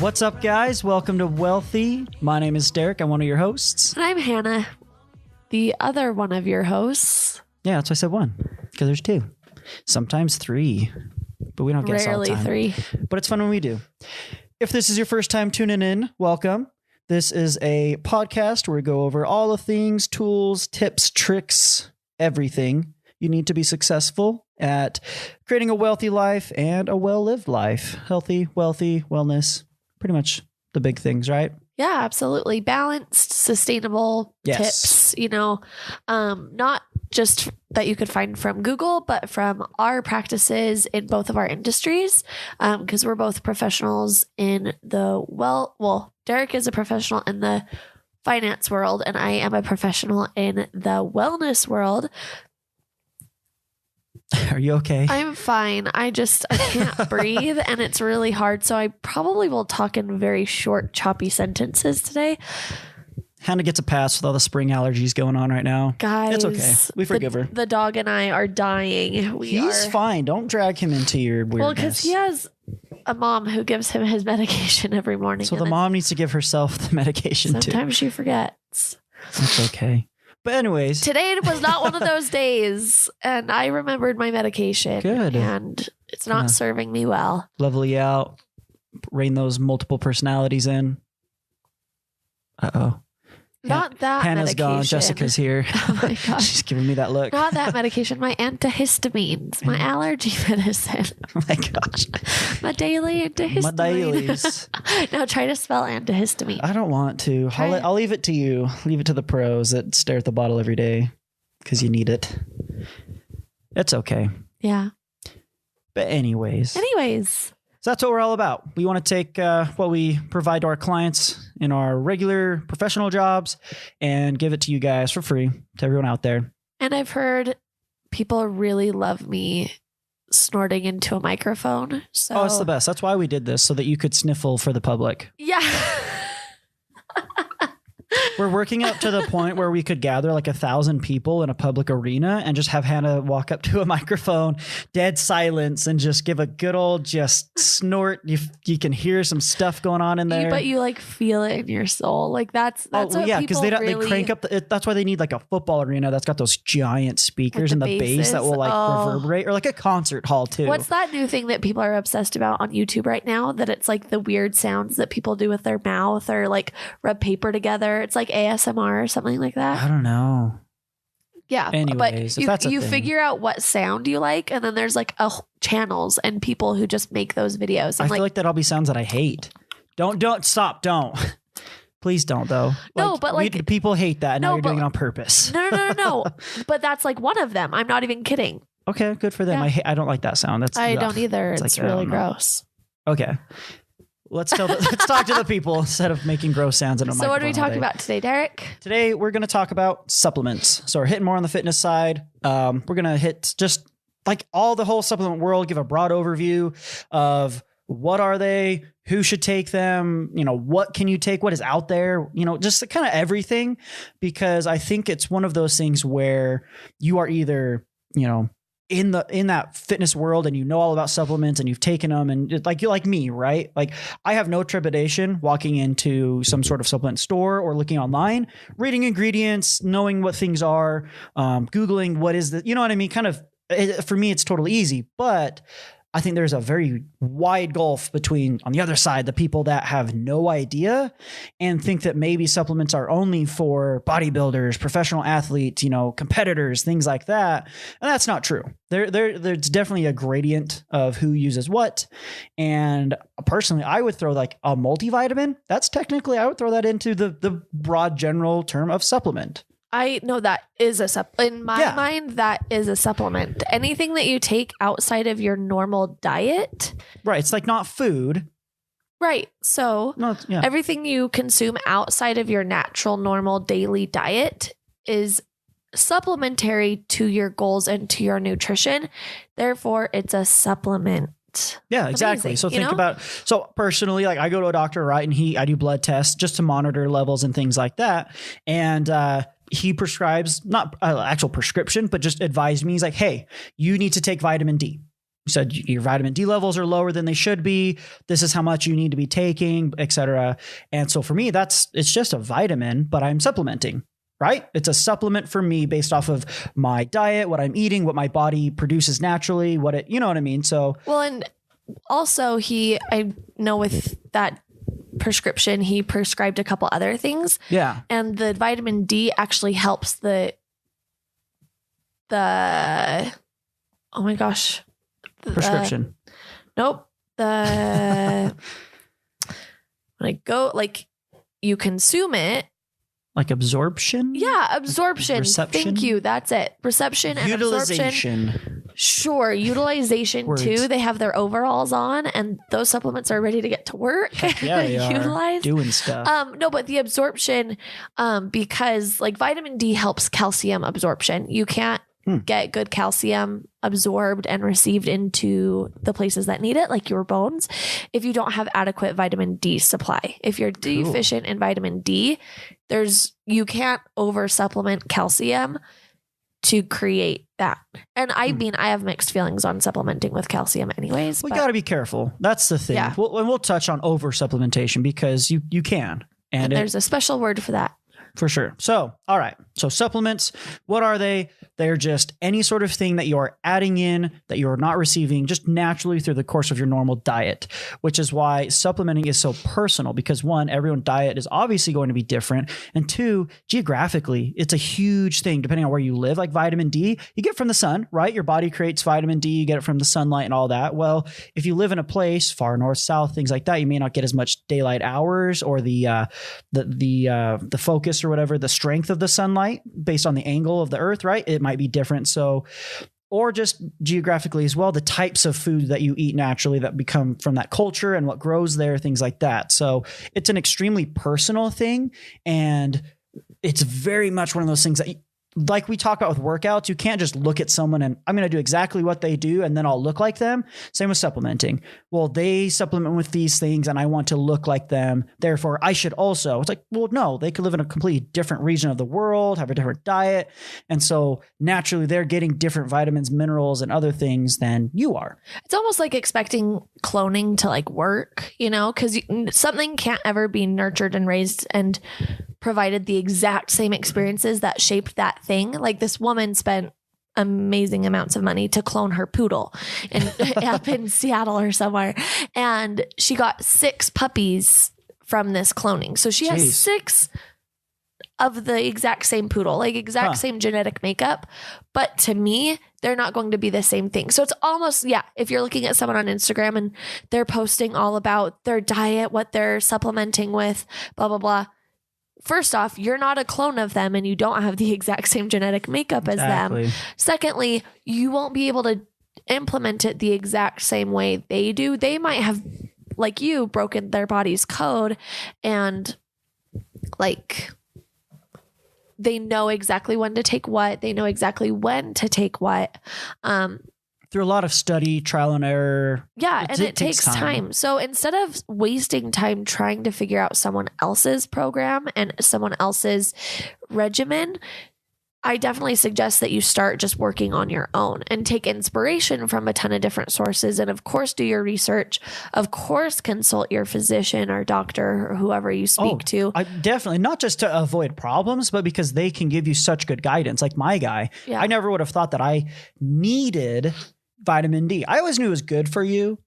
What's up, guys? Welcome to Wealthy. My name is Derek. I'm one of your hosts. And I'm Hannah, the other one of your hosts. Yeah, that's why I said one, because there's two. Sometimes three, but we don't guess all the time. Rarely three. But it's fun when we do. If this is your first time tuning in, welcome. This is a podcast where we go over all the things, tools, tips, tricks, everything you need to be successful at creating a wealthy life and a well-lived life. Healthy, wealthy, wellness, pretty much the big things, right? Yeah, absolutely. Balanced, sustainable tips, not just that you could find from Google, but from our practices in both of our industries, because we're both professionals in Derek is a professional in the finance world, and I am a professional in the wellness world. Are you okay? I'm fine. I can't breathe, and it's really hard. So I probably will talk in very short, choppy sentences today. Hannah gets a pass with all the spring allergies going on right now. Guys, it's okay. We forgive her. The dog and I are dying. He's fine. Don't drag him into your weirdness. Well, because he has a mom who gives him his medication every morning. So the mom needs to give herself the medication too. Sometimes she forgets. That's okay. But anyways. Today was not one of those days, and I remembered my medication. Good. And it's not serving me well. Level you out. Rein those multiple personalities in. Uh-oh. Not that Hannah's medication. gone. Jessica's here. Oh my gosh. She's giving me that look. Not that medication. My antihistamines. My allergy medicine. Oh my gosh. My daily antihistamine. My dailies. Now try to spell antihistamine. I don't want to. I'll leave it to you. Leave it to the pros that stare at the bottle every day because you need it. It's okay. Yeah. But anyways. So that's what we're all about. We want to take what we provide to our clients in our regular professional jobs and give it to you guys for free, to everyone out there. And I've heard people really love me snorting into a microphone. So it's the best. That's why we did this, so that you could sniffle for the public. Yeah. We're working up to the point where we could gather like 1,000 people in a public arena and just have Hannah walk up to a microphone, dead silence, and just give a good old just snort. You can hear some stuff going on in there. But you like feel it in your soul. Like that's what because they crank up. That's why they need like a football arena that's got those giant speakers and the bass that will like reverberate, or like a concert hall too. What's that new thing that people are obsessed about on YouTube right now? That it's like the weird sounds that people do with their mouth or like rub paper together. It's like ASMR or something like that. I don't know. Yeah. Anyways, but you figure out what sound you like, and then there's like channels and people who just make those videos. And I feel like that all be sounds that I hate. Don't stop. Don't. Please don't though. No, but people hate that. And now you're doing it on purpose. No. But that's like one of them. I'm not even kidding. Okay, good for them. Yeah. I don't like that sound. I don't either. It's really gross. Okay. Let's talk to the people instead of making gross sounds in a microphone. So what are we talking about today, Derek? Today we're going to talk about supplements. So we're hitting more on the fitness side. We're going to hit just like the whole supplement world, give a broad overview of what are they, who should take them, what can you take, what is out there, just kind of everything, because I think it's one of those things where you are either, in that fitness world and all about supplements and you've taken them, and you're like me, right? Like I have no trepidation walking into some sort of supplement store or looking online, reading ingredients, knowing what things are, Googling what is the, you know what I mean? Kind of, for me, it's totally easy, but I think there's a very wide gulf between, on the other side, the people that have no idea and think that maybe supplements are only for bodybuilders, professional athletes, competitors, things like that. And that's not true. There's definitely a gradient of who uses what. And personally, I would throw like a multivitamin. I would throw that into the broad general term of supplement. I know that is in my mind, that is a supplement. Anything that you take outside of your normal diet. Right. It's like not food. Right. So everything you consume outside of your natural, normal daily diet is supplementary to your goals and to your nutrition. Therefore, it's a supplement. Yeah, exactly. Amazing, so think about, personally, like I go to a doctor, right? And I do blood tests just to monitor levels and things like that. And, he prescribes not an actual prescription, but just advised me. He's like, hey, you need to take vitamin D. You said your vitamin D levels are lower than they should be. This is how much you need to be taking, etc. And so for me, it's just a vitamin, but I'm supplementing, right? It's a supplement for me based off of my diet, what I'm eating, what my body produces naturally, you know what I mean? So, well, and also I know with that prescription, he prescribed a couple other things. Yeah. And the vitamin D actually helps the oh my gosh. Prescription. Nope. You consume it. Like absorption? Yeah, absorption. Reception? Thank you. That's it. Reception and Utilization. absorption. Sure. Utilization Words. too. They have their overalls on and those supplements are ready to get to work. Yeah, they Utilize. are doing stuff. No, but the absorption, because like vitamin D helps calcium absorption. You can't get good calcium absorbed and received into the places that need it, like your bones, if you don't have adequate vitamin D supply. If you're deficient in vitamin D, you can't over supplement calcium to create that. And I mean, I have mixed feelings on supplementing with calcium anyways. We got to be careful. That's the thing. Yeah. We'll touch on over supplementation because you can. And there's a special word for that. For sure. So, all right. So supplements, what are they? They're just any sort of thing that you are adding in that you're not receiving just naturally through the course of your normal diet, which is why supplementing is so personal because one, everyone's diet is obviously going to be different. And two, geographically, it's a huge thing depending on where you live. Like vitamin D, you get from the sun, right? Your body creates vitamin D, you get it from the sunlight and all that. Well, if you live in a place far north, south, things like that, you may not get as much daylight hours or the focus or whatever, the strength of the sunlight based on the angle of the earth, right? It might be different. So, or just geographically as well, the types of food that you eat naturally that become from that culture and what grows there, things like that. So it's an extremely personal thing. And it's very much one of those things that like we talk about with workouts, you can't just look at someone and I'm going to do exactly what they do and then I'll look like them. Same with supplementing. Well, they supplement with these things and I want to look like them. Therefore, I should also. It's like, well, no, they could live in a completely different region of the world, have a different diet. And so naturally they're getting different vitamins, minerals, and other things than you are. It's almost like expecting cloning to like work, because something can't ever be nurtured and raised and provided the exact same experiences that shaped that thing. Like this woman spent amazing amounts of money to clone her poodle up in Seattle or somewhere. And she got 6 puppies from this cloning. So she has 6 of the exact same poodle, like exact same genetic makeup. But to me, they're not going to be the same thing. So it's almost, if you're looking at someone on Instagram and they're posting all about their diet, what they're supplementing with, blah, blah, blah. First off, you're not a clone of them and you don't have the exact same genetic makeup as them. Secondly, you won't be able to implement it the exact same way they do. They might have, like you, broken their body's code and like they know exactly when to take what. They know exactly when to take what. Through a lot of study, trial and error. Yeah, and it takes time. So instead of wasting time trying to figure out someone else's program and someone else's regimen, I definitely suggest that you start just working on your own and take inspiration from a ton of different sources. And of course, do your research. Of course, consult your physician or doctor or whoever you speak to. Definitely. Not just to avoid problems, but because they can give you such good guidance. Like my guy, I never would have thought that I needed vitamin D. I always knew it was good for you,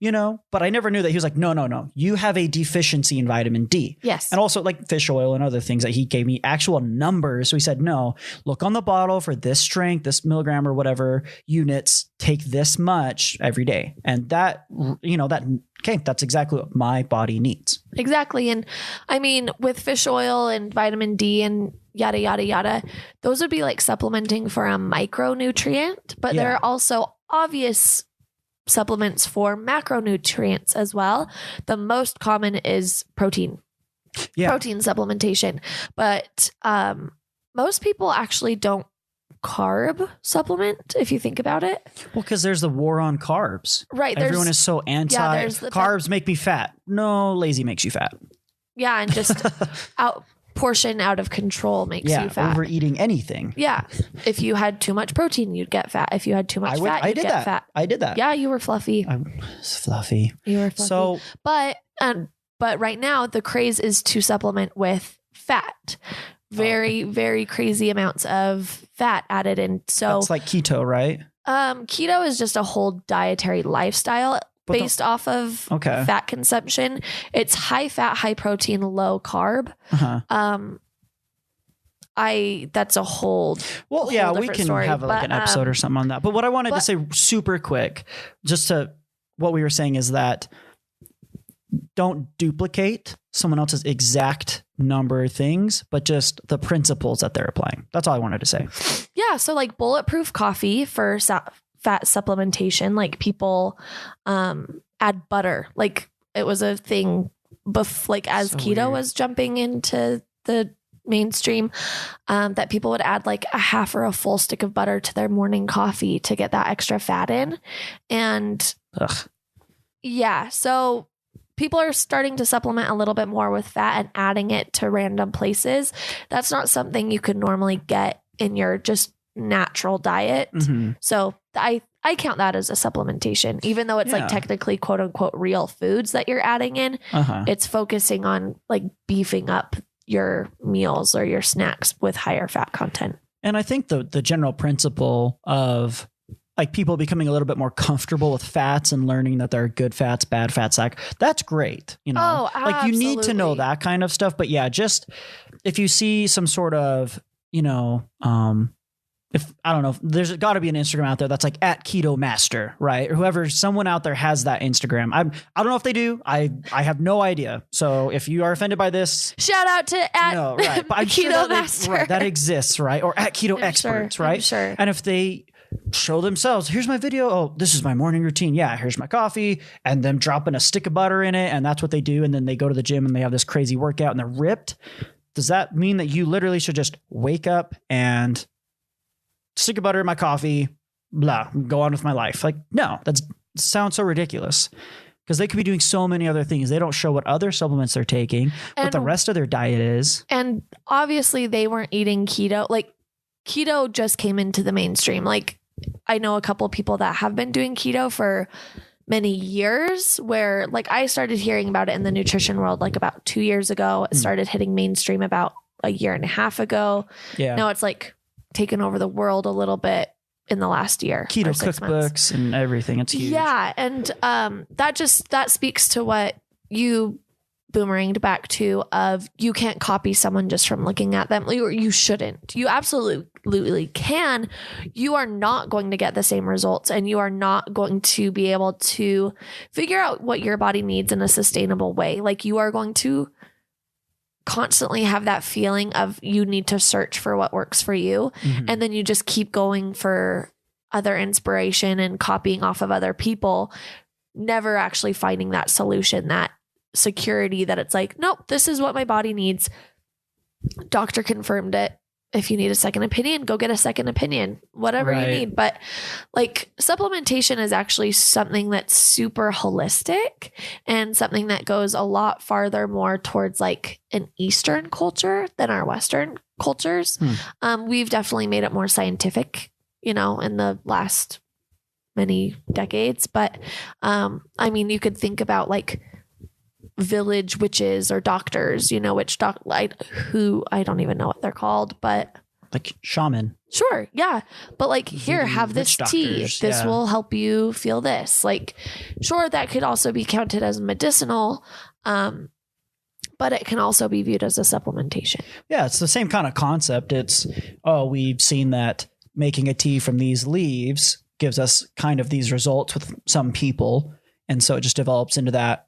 but I never knew that he was like, no, you have a deficiency in vitamin D. Yes. And also like fish oil and other things that he gave me actual numbers. So he said, no, look on the bottle for this strength, this milligram or whatever units, take this much every day. And that, that's exactly what my body needs. Exactly. And I mean, with fish oil and vitamin D and yada, yada, yada, those would be like supplementing for a micronutrient, but there are also obvious supplements for macronutrients as well. The most common is protein supplementation, but most people actually don't carb supplement if you think about it. Well, because there's the war on carbs. Right. Everyone is so anti carbs make me fat. No, lazy makes you fat. Yeah. And just portion out of control makes you fat. Overeating anything. Yeah. If you had too much protein, you'd get fat. If you had too much fat, you'd get fat. I did that. Yeah, you were fluffy. I was fluffy. You were fluffy. So, but right now the craze is to supplement with fat. Very, very crazy amounts of fat added in. So it's like keto, right? Keto is just a whole dietary lifestyle based off of fat consumption. It's high fat, high protein, low carb. That's a whole we can story, have like an episode or something on that. But what I wanted to say super quick, just to what we were saying is that don't duplicate someone else's exact number of things, but just the principles that they're applying. That's all I wanted to say. Yeah. So like bulletproof coffee for fat supplementation, like people add butter. Like it was a thing as keto was jumping into the mainstream, that people would add like a half or a full stick of butter to their morning coffee to get that extra fat in. And so people are starting to supplement a little bit more with fat and adding it to random places. That's not something you could normally get in your just natural diet. So I count that as a supplementation, even though it's like technically quote unquote real foods that you're adding in. It's focusing on like beefing up your meals or your snacks with higher fat content. And I think the general principle of like people becoming a little bit more comfortable with fats and learning that there are good fats, bad fats, that's great. You know, like you need to know that kind of stuff. But yeah, just if you see some sort of, you know, if I don't know, there's got to be an Instagram out there that's like @KetoMaster, right? Or someone out there has that Instagram. I don't know if they do. I have no idea. So if you are offended by this, shout out to @KetoMaster. That exists, right? Or @KetoExperts, right? I'm sure. And if they show themselves, here's my video. Oh, this is my morning routine. Yeah, here's my coffee, and them dropping a stick of butter in it, and that's what they do. And then they go to the gym and they have this crazy workout and they're ripped. Does that mean that you literally should just wake up and stick of butter in my coffee, blah, go on with my life? Like, no, that sounds so ridiculous because they could be doing so many other things. They don't show what other supplements they're taking, what the rest of their diet is. And obviously they weren't eating keto. Like keto just came into the mainstream. Like I know a couple of people that have been doing keto for many years, where like I started hearing about it in the nutrition world like about 2 years ago. It started hitting mainstream about a year and a half ago. Yeah. Now it's like taken over the world a little bit in the last year. Keto cookbooks and everything. It's huge. Yeah. And that speaks to what you boomeranged back to of you can't copy someone just from looking at them. Or you shouldn't. You absolutely can. You are not going to get the same results, and you are not going to be able to figure out what your body needs in a sustainable way. Like you are going to constantly have that feeling of you need to search for what works for you. And then you just keep going for other inspiration and copying off of other people, never actually finding that solution, that security that it's like, nope, this is what my body needs. Doctor confirmed it. If you need a second opinion, go get a second opinion, whatever you need. But like supplementation is actually something that's super holistic and something that goes a lot farther more towards like an Eastern culture than our Western cultures. We've definitely made it more scientific, you know, in the last many decades. But I mean, you could think about like village witches or doctors, you know, I don't even know what they're called, but like shaman. Sure. Yeah. But like, here, have this tea. This will help you feel this. Like, sure, that could also be counted as medicinal. But it can also be viewed as a supplementation. Yeah. It's the same kind of concept. It's, we've seen that making a tea from these leaves gives us kind of these results with some people. And so it just develops into that.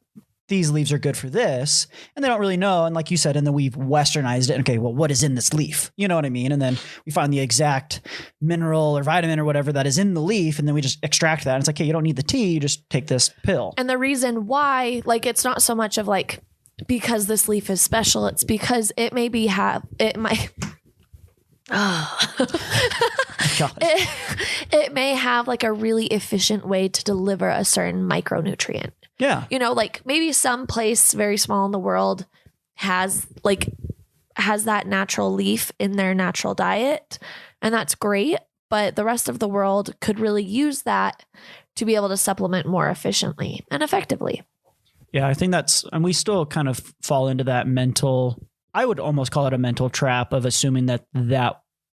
These leaves are good for this, and they don't really know. And like you said, and then we've westernized it. Okay, well, what is in this leaf? You know what I mean? And then we find the exact mineral or vitamin or whatever that is in the leaf, and then we just extract that. And it's like, hey, you don't need the tea, you just take this pill. And the reason why, like, it's not so much of like, because this leaf is special, it's because it might it may have like a really efficient way to deliver a certain micronutrient. Yeah. You know, like maybe some place very small in the world has like has that natural leaf in their natural diet, and that's great. But the rest of the world could really use that to be able to supplement more efficiently and effectively. Yeah, I think and we still kind of fall into that mental, I would almost call it a mental trap of assuming that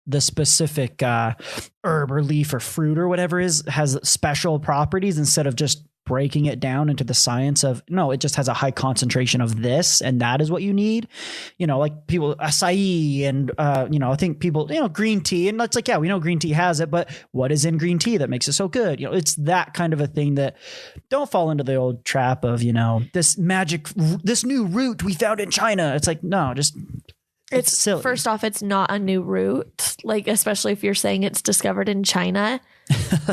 the specific herb or leaf or fruit or whatever has special properties, instead of just breaking it down into the science of, no, it just has a high concentration of this, and that is what you need. Like people, acai and, I think people, green tea, and it's like, yeah, we know green tea has it, but what is in green tea that makes it so good? It's that kind of a thing that don't fall into the old trap of, this new root we found in China. It's like, no, just... It's silly. First off, it's not a new root, like, especially if you're saying it's discovered in China.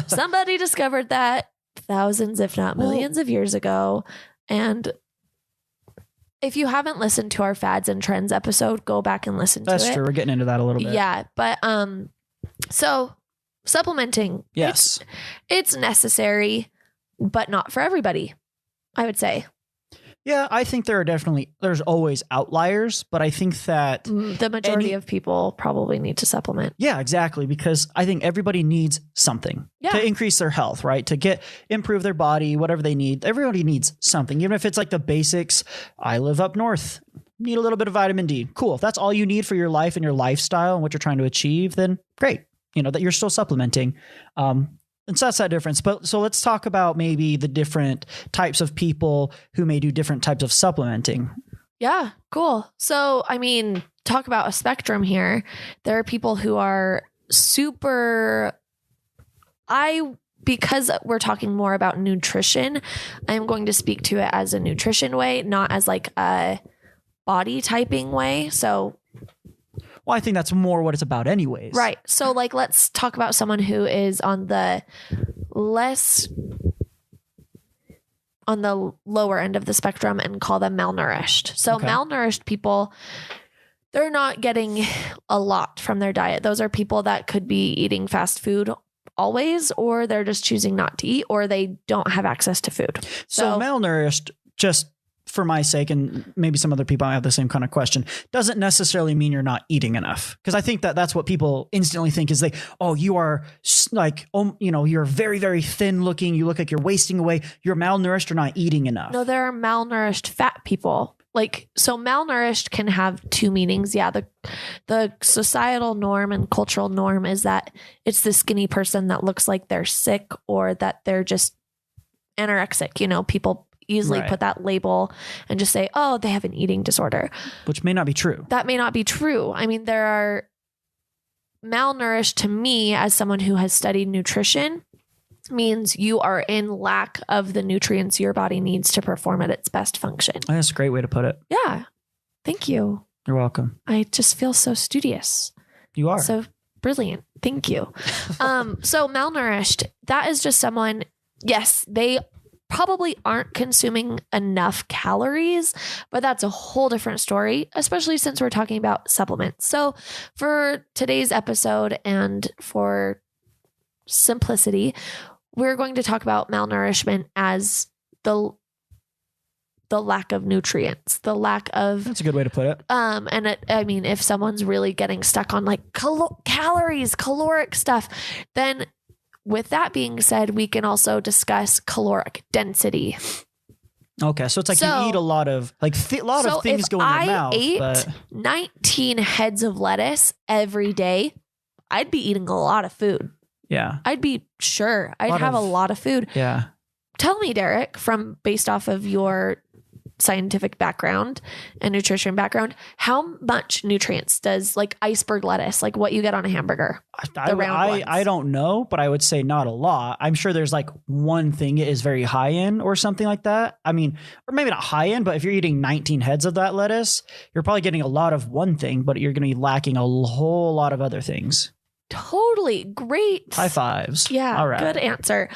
Somebody discovered that thousands, if not millions of years ago. And if you haven't listened to our fads and trends episode, go back and listen to it. That's true. We're getting into that a little bit. Yeah. But, so supplementing. Yes. It's necessary, but not for everybody, I would say. Yeah, I think there's always outliers, but I think that the majority of people probably need to supplement. Yeah, exactly. Because I think everybody needs something to increase their health, right? To improve their body, whatever they need. Everybody needs something, even if it's like the basics. I live up north, need a little bit of vitamin D. Cool. If that's all you need for your life and your lifestyle and what you're trying to achieve, then great. That you're still supplementing. And so that's that difference. But so let's talk about maybe the different types of people who may do different types of supplementing. Yeah, cool. So, talk about a spectrum here. There are people who are because we're talking more about nutrition, I'm going to speak to it as a nutrition way, not as like a body typing way. So, well, I think that's more what it's about anyways. Right. So like, let's talk about someone who is on the lower end of the spectrum and call them malnourished. So malnourished people, they're not getting a lot from their diet. Those are people that could be eating fast food always, or they're just choosing not to eat, or they don't have access to food. So malnourished, just for my sake, and maybe some other people have the same kind of question, doesn't necessarily mean you're not eating enough. Because I think that's what people instantly think is you are like, you're very, very thin looking. You look like you're wasting away. You're malnourished or not eating enough. No, there are malnourished fat people. So malnourished can have two meanings. Yeah. The societal norm and cultural norm is that it's the skinny person that looks like they're sick or that they're just anorexic. People easily put that label and just say, oh, they have an eating disorder. Which may not be true. That may not be true. There are malnourished to me as someone who has studied nutrition means you are in lack of the nutrients your body needs to perform at its best function. That's a great way to put it. Yeah. Thank you. You're welcome. I just feel so studious. You are. So brilliant. Thank you. So malnourished, that is just someone, yes, they probably aren't consuming enough calories, but that's a whole different story, especially since we're talking about supplements. So for today's episode and for simplicity, we're going to talk about malnourishment as the lack of nutrients, the lack of... That's a good way to put it. If someone's really getting stuck on like calories, caloric stuff, then with that being said, we can also discuss caloric density. Okay, so it's like you eat a lot of of things go in your mouth. If I ate 19 heads of lettuce every day, I'd be eating a lot of food. Yeah, I'd have a lot of food. Yeah. Tell me, Derek, based off of your scientific background and nutrition background, how much nutrients does like iceberg lettuce, like what you get on a hamburger? I don't know, but I would say not a lot. I'm sure there's like one thing it is very high in or something like that. Or maybe not high in, but if you're eating 19 heads of that lettuce, you're probably getting a lot of one thing, but you're going to be lacking a whole lot of other things. Totally. Great. High fives. Yeah. All right. Good answer.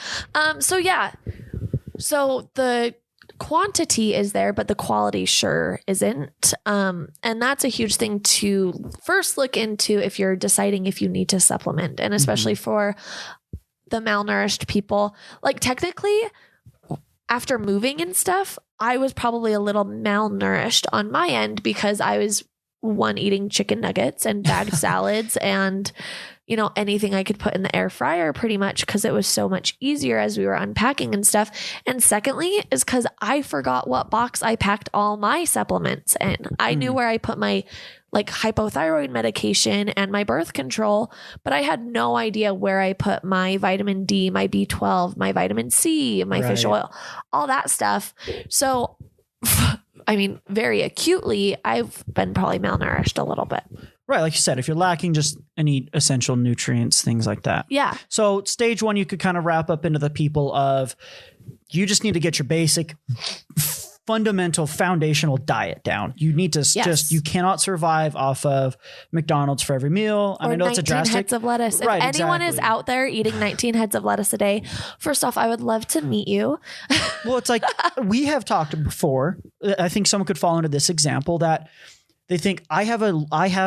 So the quantity is there, but the quality sure isn't. And that's a huge thing to first look into if you're deciding if you need to supplement. And especially for the malnourished people, like technically after moving and stuff, I was probably a little malnourished on my end because I was one eating chicken nuggets and bagged salads and, you know, anything I could put in the air fryer pretty much because it was so much easier as we were unpacking and stuff. And secondly is because I forgot what box I packed all my supplements in. I knew where I put my like hypothyroid medication and my birth control, but I had no idea where I put my vitamin D, my B12, my vitamin C, my fish oil, all that stuff. So I mean, very acutely, I've been probably malnourished a little bit. Right. Like you said, if you're lacking just any essential nutrients, things like that. Yeah. So stage 1, you could kind of wrap up into the people of you just need to get your basic fundamental foundational diet down. You need to just, you cannot survive off of McDonald's for every meal. Or I know it's a drastic heads of lettuce. Right, if anyone is out there eating 19 heads of lettuce a day, first off, I would love to meet you. Well, it's like we have talked before. I think someone could fall into this example that they think I have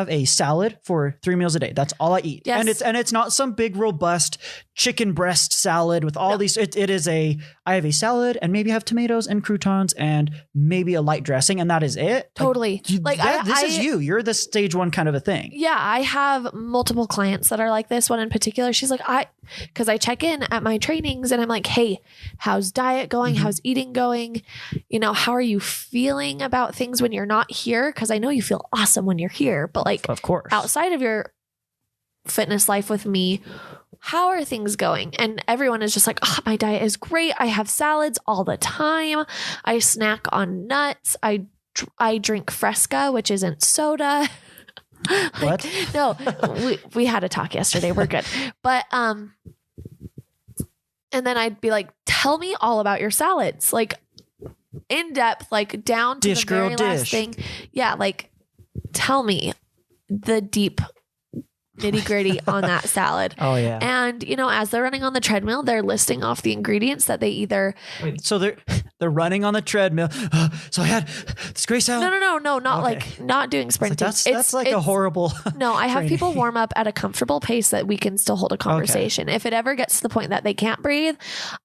a salad for 3 meals a day. That's all I eat. Yes. And it's not some big robust chicken breast salad with all these. It is I have a salad and maybe have tomatoes and croutons and maybe a light dressing and that is it. Totally. This is you. You're the stage 1 kind of a thing. Yeah. I have multiple clients that are like this. One in particular, she's like, because I check in at my trainings and I'm like, hey, how's diet going? How's eating going? You know, how are you feeling about things when you're not here? Because I know you feel awesome when you're here, but like, of course, outside of your fitness life with me, how are things going? And everyone is just like, oh, my diet is great. I have salads all the time. I snack on nuts. I drink Fresca, which isn't soda. What? No, we had a talk yesterday. We're good. But, and then I'd be like, tell me all about your salads. Like in depth, like down to the very last thing. Yeah. Like tell me the deep nitty gritty on that salad. Oh yeah. And you know, as they're running on the treadmill, they're listing off the ingredients that they either. Wait, so they're running on the treadmill. So I had this great salad. No, not like not doing sprinting. That's like a horrible. No, I have people warm up at a comfortable pace that we can still hold a conversation. Okay. If it ever gets to the point that they can't breathe,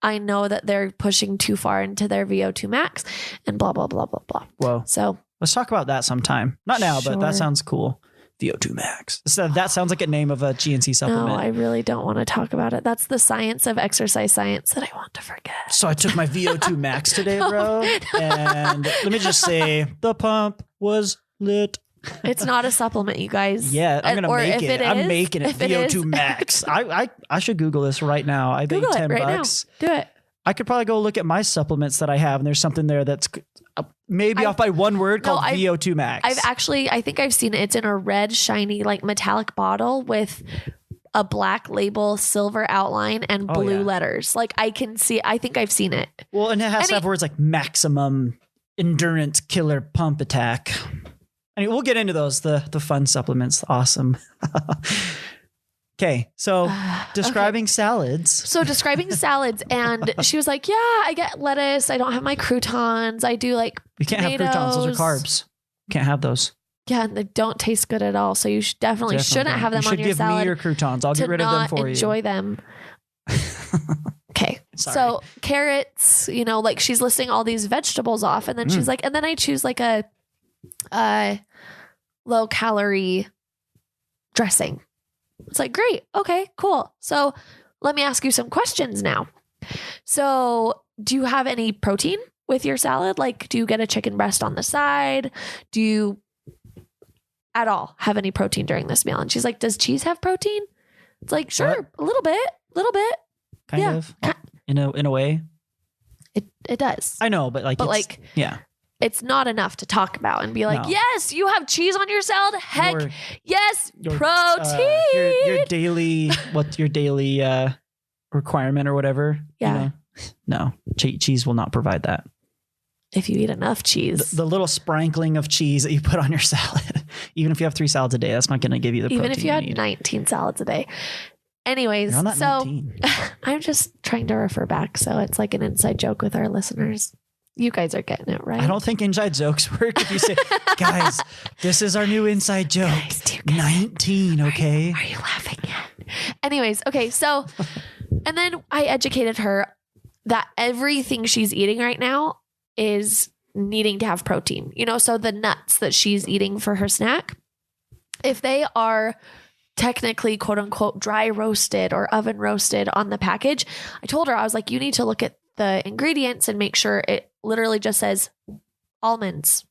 I know that they're pushing too far into their VO2 max and blah, blah, blah, blah, blah. Whoa. So let's talk about that sometime. Not now, but that sounds cool. VO2 max. That sounds like a name of a GNC supplement. No, I really don't want to talk about it. That's the science of exercise science that I want to forget. So I took my VO2 max today, bro. And let me just say, the pump was lit. It's not a supplement, you guys. Yeah, I'm going to make it. I'm making it VO2 max. I should Google this right now. I think $10. Now. Do it. I could probably go look at my supplements that I have, and there's something there that's maybe off by one word called VO2 max. I think I've seen it. It's in a red, shiny, like metallic bottle with a black label, silver outline, and blue letters. Like I think I've seen it. Well, and it has to have words like maximum endurance killer pump attack. Anyway, we'll get into those, the fun supplements. Awesome. Okay, so describing salads. So describing salads, and she was like, yeah, I get lettuce. I don't have my croutons. I do like You can't tomatoes. have croutons. Those are carbs. Can't have those. Yeah, and they don't taste good at all. So you definitely shouldn't have them on your salad. You should give me your croutons. I'll get rid of them for you. Enjoy them. Okay, so carrots, you know, like she's listing all these vegetables off, and then she's like, and then I choose like a low calorie dressing. It's like, great. Okay, cool. So let me ask you some questions now. So do you have any protein with your salad? Like, do you get a chicken breast on the side? Do you at all have any protein during this meal? And she's like, does cheese have protein? It's like, sure, a little bit. Kind of. In a way. It does. I know, but yeah. It's not enough to talk about and be like, yes, you have cheese on your salad. Heck, yes, protein. Your daily, what's your daily requirement or whatever? Yeah. You know? No, cheese will not provide that. If you eat enough cheese. The little sprinkling of cheese that you put on your salad, even if you have 3 salads a day, that's not going to give you the protein. Even if you had 19 salads a day. Anyways, so I'm just trying to refer back. So it's like an inside joke with our listeners. You guys are getting it, right? I don't think inside jokes work if you say, guys, this is our new inside joke. Guys, 19, okay? Are you laughing yet? Anyways, okay, so, and then I educated her that everything she's eating right now is needing to have protein, so the nuts that she's eating for her snack, if they are technically quote unquote dry roasted or oven roasted on the package, I told her, I was like, you need to look at the ingredients and make sure it literally just says almonds,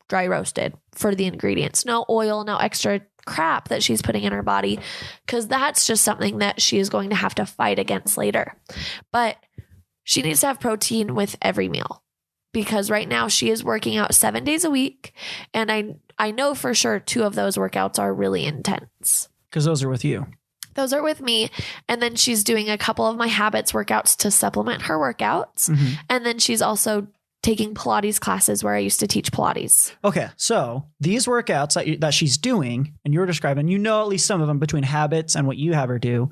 dry roasted for the ingredients, no oil, no extra crap that she's putting in her body, because that's just something that she is going to have to fight against later. But she needs to have protein with every meal, because right now she is working out 7 days a week. And I know for sure 2 of those workouts are really intense. Because those are with you. Those are with me. And then she's doing a couple of my habits workouts to supplement her workouts. Mm-hmm. And then she's also taking Pilates classes where I used to teach Pilates. Okay. So these workouts that she's doing and you're describing, at least some of them between habits and what you have her do,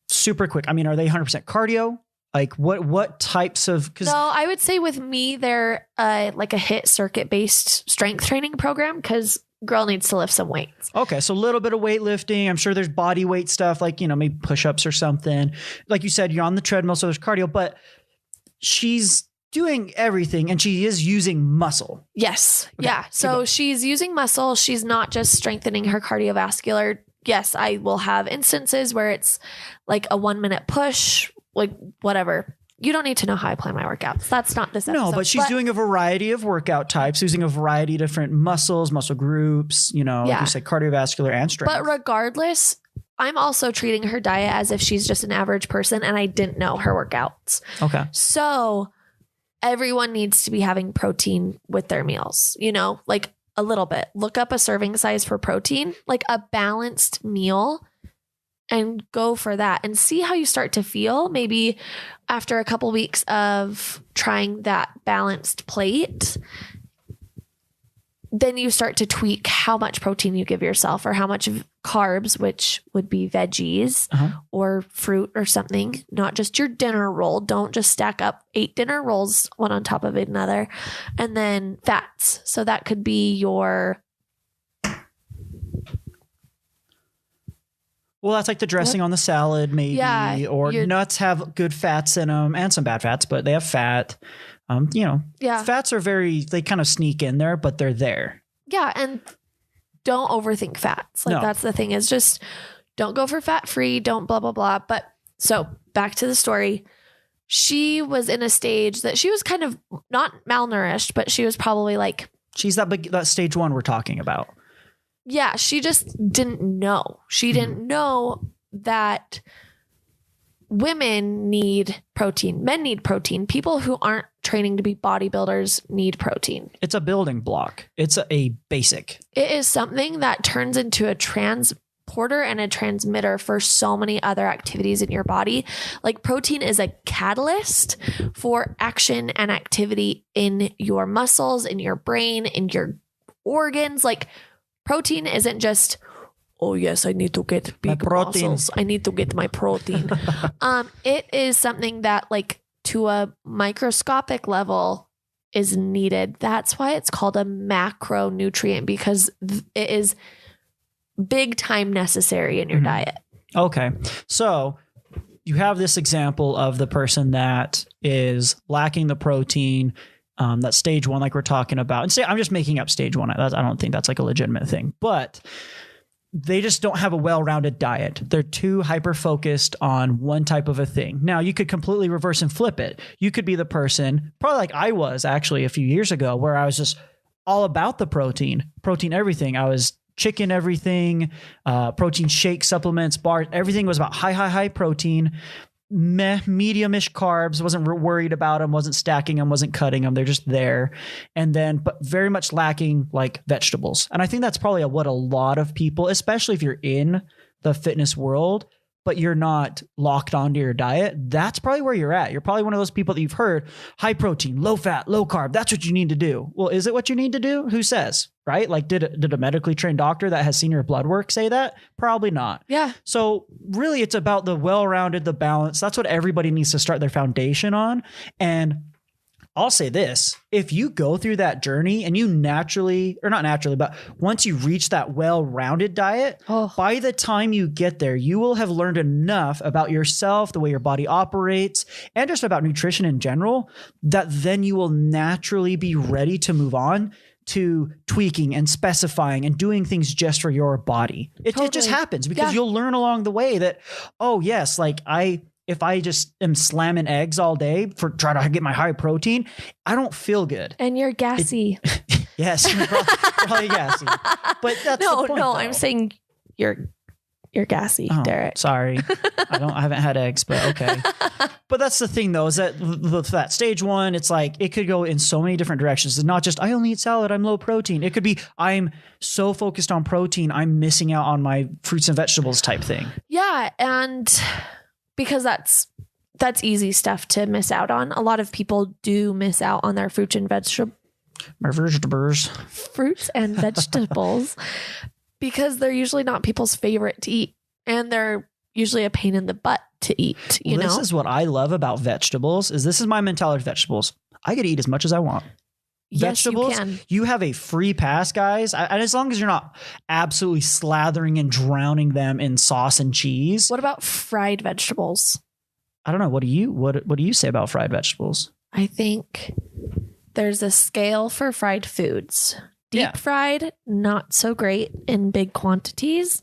super quick. I mean, are they 100% cardio? Like what types of... No, I would say with me, they're like a HIIT circuit-based strength training program, because girl needs to lift some weights. Okay. So a little bit of weightlifting. I'm sure there's body weight stuff like, maybe push-ups or something. Like you said, you're on the treadmill, so there's cardio, but she's doing everything and she is using muscle. Yes. Okay. Yeah. So she's using muscle. She's not just strengthening her cardiovascular. Yes, I will have instances where it's like a 1-minute push, like whatever. You don't need to know how I plan my workouts. That's not this episode. No, but she's doing a variety of workout types, using a variety of different muscles, muscle groups, like you said, cardiovascular and strength. But regardless, I'm also treating her diet as if she's just an average person and I didn't know her workouts. Okay. So everyone needs to be having protein with their meals, like a little bit. Look up a serving size for protein, like a balanced meal, and go for that and see how you start to feel. Maybe after a couple weeks of trying that balanced plate, then you start to tweak how much protein you give yourself, or how much carbs, which would be veggies or fruit or something, not just your dinner roll. Don't just stack up 8 dinner rolls one on top of another. And then fats. So that could be your... Well, that's like the dressing on the salad, maybe, or nuts have good fats in them and some bad fats, but they have fat. Fats are they kind of sneak in there, but they're there. Yeah. And don't overthink fats. Like that's the thing, is just don't go for fat free. Don't blah, blah, blah. But so back to the story. She was in a stage that she was kind of not malnourished, but she was probably like, she's that stage 1 we're talking about. Yeah. She just didn't know. She didn't know that women need protein. Men need protein. People who aren't training to be bodybuilders need protein. It's a building block. It's a basic. It is something that turns into a transporter and a transmitter for so many other activities in your body. Like protein is a catalyst for action and activity in your muscles, in your brain, in your organs. Like protein isn't just, oh yes, I need to get big muscles. I need to get my protein. It is something that, like, to a microscopic level is needed. That's why it's called a macronutrient, because it is big time necessary in your diet. Okay. So you have this example of the person that is lacking the protein, that stage 1, like we're talking about. And say, I'm just making up stage 1. I don't think that's like a legitimate thing, but they just don't have a well-rounded diet. They're too hyper-focused on one type of a thing. Now, you could completely reverse and flip it. You could be the person, probably like I was actually a few years ago, where I was just all about the protein everything. I was chicken everything, protein shake, supplements, bars, everything was about high protein, medium-ish carbs, wasn't worried about them, wasn't stacking them, wasn't cutting them. They're just there. And then, but very much lacking like vegetables. And I think that's probably what a lot of people, especially if you're in the fitness world, but you're not locked onto your diet, that's probably where you're at. You're probably one of those people that you've heard, high protein, low fat, low carb. That's what you need to do. Well, is it what you need to do? Who says, right? Like, did a medically trained doctor that has seen your blood work say that? Probably not. Yeah. So really it's about the well-rounded, the balance. That's what everybody needs to start their foundation on. And I'll say this, if you go through that journey and you naturally, or not naturally, but once you reach that well-rounded diet, by the time you get there, you will have learned enough about yourself, the way your body operates, and just about nutrition in general, that then you will naturally be ready to move on to tweaking and specifying and doing things just for your body. It just happens because you'll learn along the way that, oh yes, like if I just am slamming eggs all day for trying to get my high protein, I don't feel good. And you're gassy. Yes, probably gassy. But that's the point, though. I'm saying you're gassy, Derek. Sorry. I haven't had eggs, but okay. But that's the thing though, is that that stage 1, it's like, it could go in so many different directions. It's not just, I only eat salad, I'm low protein. It could be, I'm so focused on protein, I'm missing out on my fruits and vegetables type thing. Yeah. And because that's easy stuff to miss out on. A lot of people do miss out on their fruits and vegetables. Fruits and vegetables. Because they're usually not people's favorite to eat. And they're usually a pain in the butt to eat, you know? This is what I love about vegetables, is this is my mentality of vegetables. I get to eat as much as I want. Yes, Vegetables, you can. You have a free pass, guys. And as long as you're not absolutely slathering and drowning them in sauce and cheese. What about fried vegetables? I don't know. What do you say about fried vegetables? I think there's a scale for fried foods. Deep fried, not so great in big quantities.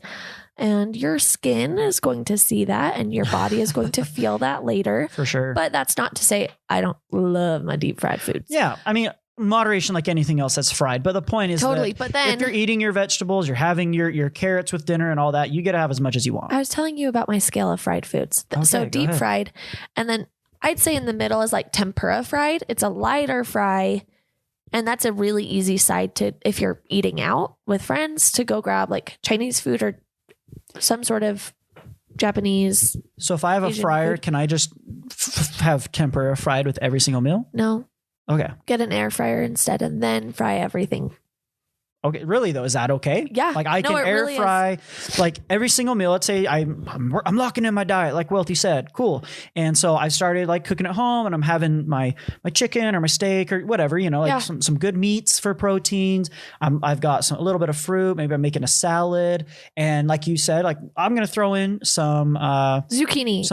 And your skin is going to see that and your body is going to feel that later. For sure. But that's not to say I don't love my deep fried foods. Yeah. I mean, moderation like anything else that's fried. But the point is that but then, if you're eating your vegetables, you're having your carrots with dinner and all that, you get to have as much as you want. I was telling you about my scale of fried foods. Okay, so deep fried. And then I'd say in the middle is like tempura fried. It's a lighter fry. And that's a really easy side to, if you're eating out with friends, to go grab like Chinese food or some sort of Japanese. So if I have Asian a fryer, food. can I just have tempura fried with every single meal? No. Okay. Get an air fryer instead and then fry everything. Okay, really though, is that okay? Yeah. Like I can air really fry like every single meal. Let's say I'm locking in my diet, like Wealthy said. Cool. And so I started like cooking at home, and I'm having my chicken or my steak or whatever, you know, like some good meats for proteins. I've got a little bit of fruit. Maybe I'm making a salad, and like you said, like I'm gonna throw in some zucchini.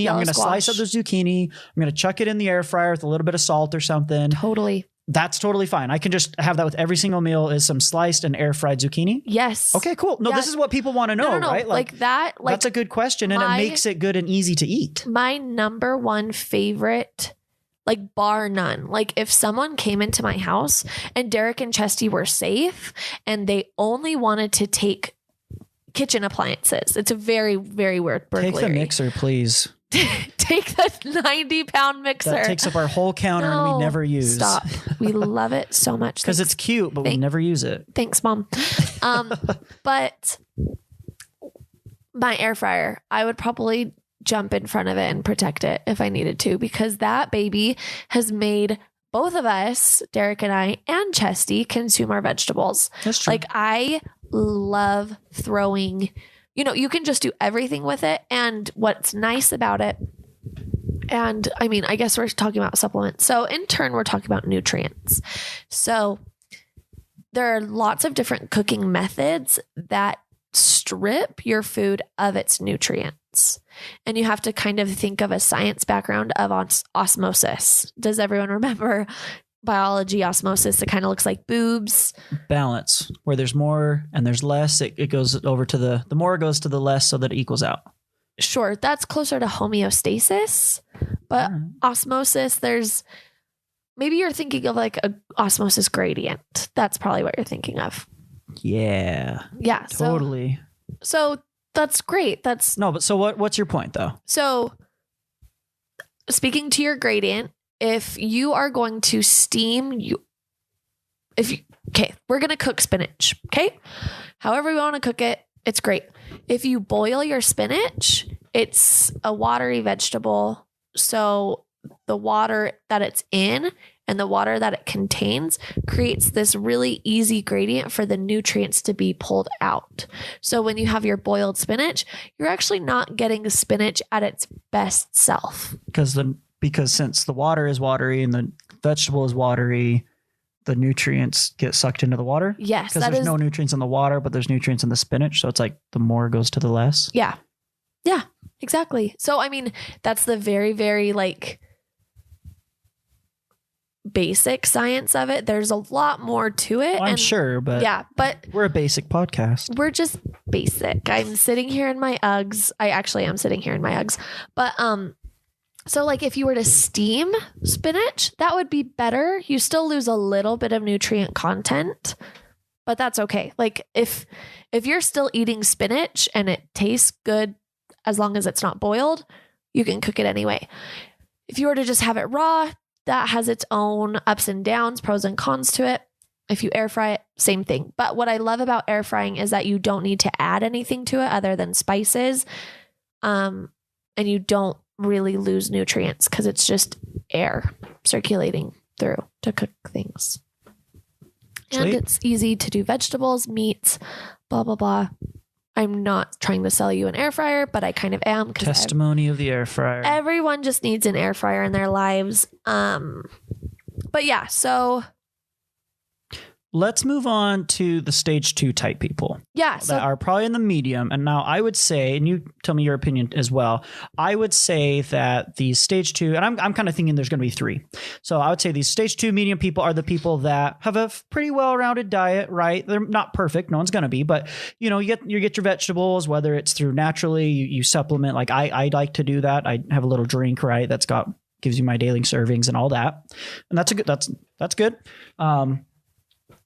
I'm gonna slice up the zucchini. I'm gonna chuck it in the air fryer with a little bit of salt or something. Totally. That's totally fine. I can just have that with every single meal, is some sliced and air fried zucchini. Yes. Okay, cool. No, this is what people want to know, no. right? Like that. Like that's a good question, and it makes it good and easy to eat. My number one favorite, like bar none, like if someone came into my house and Derek and Chesty were safe and they only wanted to take kitchen appliances. It's a very, very weird burglary. Take the mixer, please. Take the 90-pound mixer. That takes up our whole counter and we never use. Stop. We love it so much. Because it's cute, but we never use it. Thanks, Mom. But my air fryer, I would probably jump in front of it and protect it if I needed to, because that baby has made both of us, Derek and I, and Chesty, consume our vegetables. That's true. Like I love throwing, you know, you can just do everything with it. And what's nice about it, and I mean, I guess we're talking about supplements. So in turn, we're talking about nutrients. So there are lots of different cooking methods that strip your food of its nutrients. And you have to kind of think of a science background of osmosis. Does everyone remember biology osmosis? It kind of looks like boobs. Balance. Where there's more and there's less, it goes over to the more it goes to the less so that it equals out. Sure. That's closer to homeostasis. But osmosis, there's maybe you're thinking of like a osmosis gradient. That's probably what you're thinking of. Yeah. Yeah. Totally. So that's great. But so what's your point though? So speaking to your gradient, if you are going to steam we're going to cook spinach. Okay. However you want to cook it, it's great. If you boil your spinach, it's a watery vegetable. So the water that it's in and the water that it contains creates this really easy gradient for the nutrients to be pulled out. So when you have your boiled spinach, you're actually not getting the spinach at its best self. Because since the water is watery and the vegetable is watery, the nutrients get sucked into the water. Yes. Because there's no nutrients in the water, but there's nutrients in the spinach. So it's like the more goes to the less. Yeah. Yeah, exactly. So, I mean, that's the very, very like basic science of it. There's a lot more to it. Well, I'm sure, but yeah, but we're a basic podcast. We're just basic. I'm sitting here in my Uggs. I actually am sitting here in my Uggs. But so like if you were to steam spinach, that would be better. You still lose a little bit of nutrient content, but that's okay. Like if you're still eating spinach and it tastes good as long as it's not boiled, you can cook it anyway. If you were to just have it raw, that has its own ups and downs, pros and cons to it. If you air fry it, same thing. But what I love about air frying is that you don't need to add anything to it other than spices. And you don't really lose nutrients because it's just air circulating through to cook things. Sweet. And it's easy to do vegetables, meats, blah, blah, blah. I'm not trying to sell you an air fryer, but I kind of am. Testimony of the air fryer. Everyone just needs an air fryer in their lives. But yeah, so let's move on to the stage 2 type people. Yeah. That are probably in the medium. And now I would say, and you tell me your opinion as well, I would say that the stage 2, and I'm kind of thinking there's going to be 3. So I would say these stage 2 medium people are the people that have a pretty well-rounded diet, right? They're not perfect. No one's going to be, but you know, you get your vegetables, whether it's through naturally, you supplement. Like I like to do that. I have a little drink, right? Gives you my daily servings and all that. And that's good.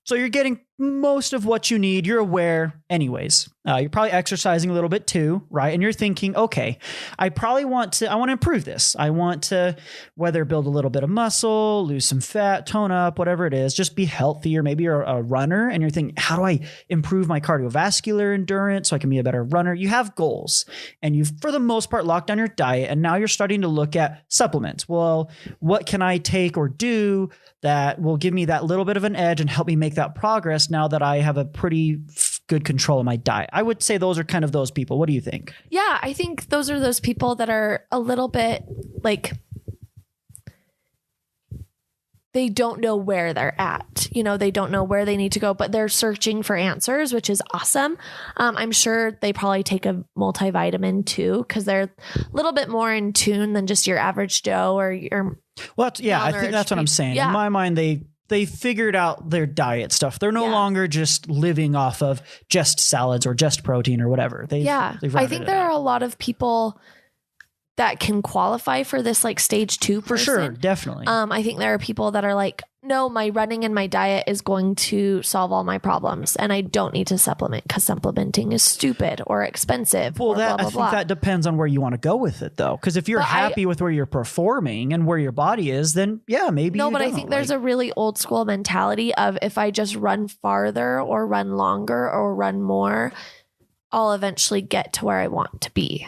So you're getting most of what you need. You're aware anyways. You're probably exercising a little bit too, right? And you're thinking, okay, I want to improve this. I want to whether build a little bit of muscle, lose some fat, tone up, whatever it is, just be healthy. Or maybe you're a runner and you're thinking, how do I improve my cardiovascular endurance so I can be a better runner? You have goals and you've, for the most part, locked down your diet. And now you're starting to look at supplements. Well, what can I take or do that will give me that little bit of an edge and help me make that progress now that I have a pretty good control of my diet? I would say those are kind of those people. What do you think? Yeah, I think those are those people that are a little bit like they don't know where they're at. You know, they don't know where they need to go, but they're searching for answers, which is awesome. I'm sure they probably take a multivitamin too, because they're a little bit more in tune than just your average Joe or your. Well, I think that's what I'm saying. Yeah. In my mind, they figured out their diet stuff. They're no longer just living off of just salads or just protein or whatever. I think there are a lot of people that can qualify for this like stage 2 person. For sure, definitely. I think there are people that are like, no, my running and my diet is going to solve all my problems and I don't need to supplement because supplementing is stupid or expensive. Well, or blah, blah, I think that depends on where you want to go with it though. Because if you're happy with where you're performing and where your body is, then yeah, maybe no, but I think there's a really old school mentality of if I just run farther or run longer or run more, I'll eventually get to where I want to be.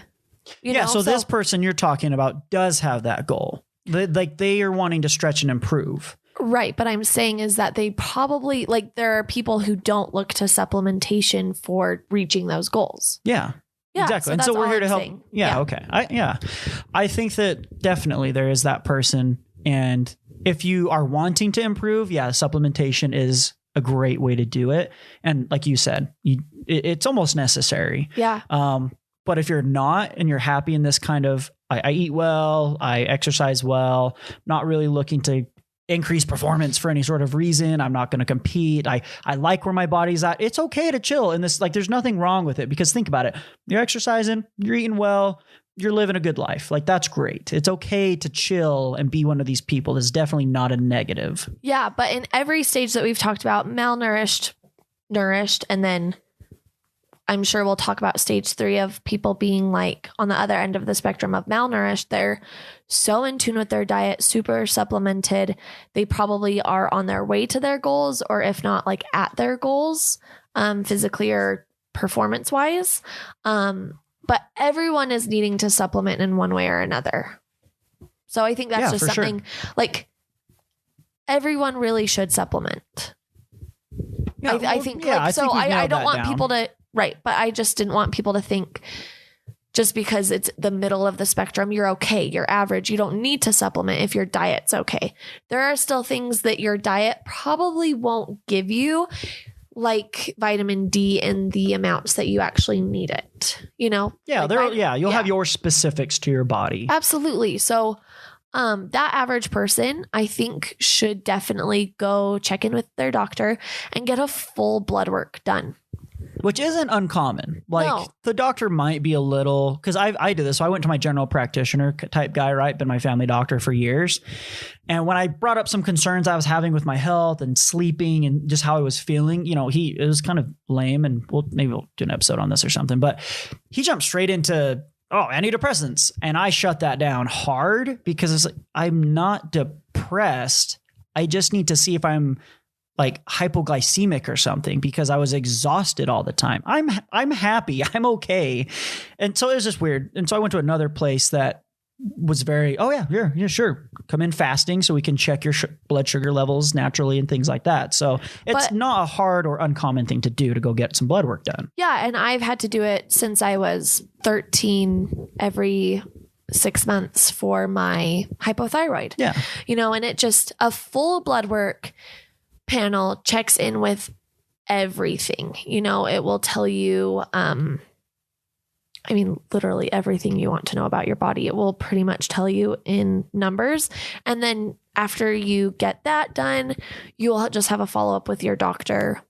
So this person you're talking about does have that goal. They are wanting to stretch and improve. Right. But I'm saying is that they probably there are people who don't look to supplementation for reaching those goals. Yeah, exactly. So we're here to help. Saying. Yeah. Okay. I think that definitely there is that person. And if you are wanting to improve, supplementation is a great way to do it. And like you said, it's almost necessary. Yeah. But if you're not and you're happy in this kind of, I eat well, I exercise well, not really looking to increase performance for any sort of reason. I'm not going to compete. I like where my body's at. It's okay to chill in this. Like there's nothing wrong with it because think about it. You're exercising, you're eating well, you're living a good life. Like that's great. It's okay to chill and be one of these people. It's definitely not a negative. Yeah. But in every stage that we've talked about, malnourished, nourished, and then I'm sure we'll talk about stage 3 of people being like on the other end of the spectrum of malnourished. They're so in tune with their diet, super supplemented. They probably are on their way to their goals, or if not like at their goals, physically or performance wise. But everyone is needing to supplement in one way or another. So I think that's just something like everyone really should supplement. I think I don't want people to. Right. But I just didn't want people to think just because it's the middle of the spectrum, you're okay. You're average. You don't need to supplement if your diet's okay. There are still things that your diet probably won't give you, like vitamin D in the amounts that you actually need it, you know? Yeah, like you'll have your specifics to your body. Absolutely. So that average person, I think, should definitely go check in with their doctor and get a full blood work done. Which isn't uncommon. Like No. the doctor might be a little, because I did this. So I went to my general practitioner type guy, right? Been my family doctor for years. And when I brought up some concerns I was having with my health and sleeping and just how I was feeling, you know, it was kind of lame, and maybe we'll do an episode on this or something, but he jumped straight into, antidepressants. And I shut that down hard because it's like, I'm not depressed. I just need to see if I'm like hypoglycemic or something, because I was exhausted all the time. I'm happy. I'm okay. And so it was just weird. And so I went to another place that was very, yeah, sure. Come in fasting so we can check your blood sugar levels naturally and things like that. So it's not a hard or uncommon thing to do to go get some blood work done. Yeah. And I've had to do it since I was 13 every 6 months for my hypothyroid. Yeah. You know, and it just, a full blood work panel checks in with everything. You know, it will tell you, literally everything you want to know about your body. It will pretty much tell you in numbers. And then after you get that done, you'll just have a follow-up with your doctor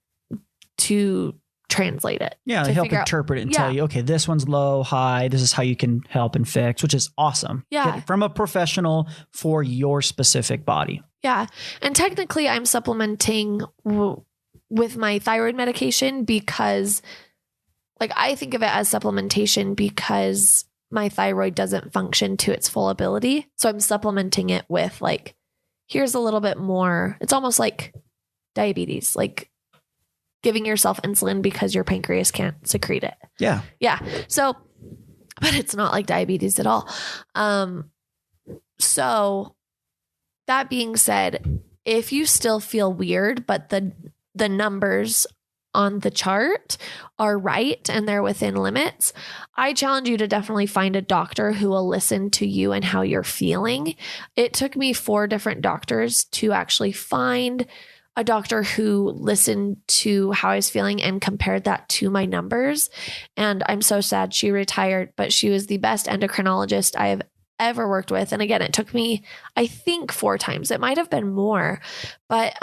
to translate it. Yeah, they help interpret it and tell you, okay, this one's low, high, this is how you can help and fix, which is awesome. Yeah. Get from a professional for your specific body. Yeah. And technically I'm supplementing with my thyroid medication because, like, I think of it as supplementation because my thyroid doesn't function to its full ability. So I'm supplementing it with, like, here's a little bit more. It's almost like diabetes, like giving yourself insulin because your pancreas can't secrete it. Yeah. Yeah. So, but it's not like diabetes at all. So that being said, if you still feel weird, but the numbers on the chart are right and they're within limits, I challenge you to definitely find a doctor who will listen to you and how you're feeling. It took me 4 different doctors to actually find a doctor who listened to how I was feeling and compared that to my numbers. And I'm so sad she retired, but she was the best endocrinologist I have ever worked with. And again, it took me, I think, 4 times. It might have been more, but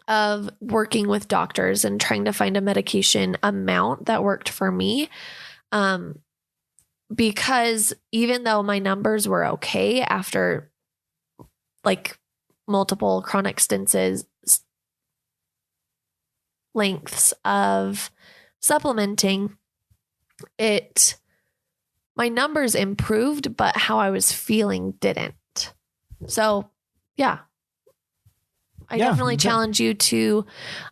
of working with doctors and trying to find a medication amount that worked for me. Because even though my numbers were okay after like multiple chronic lengths of supplementing, my numbers improved, but how I was feeling didn't. So yeah, I definitely challenge you to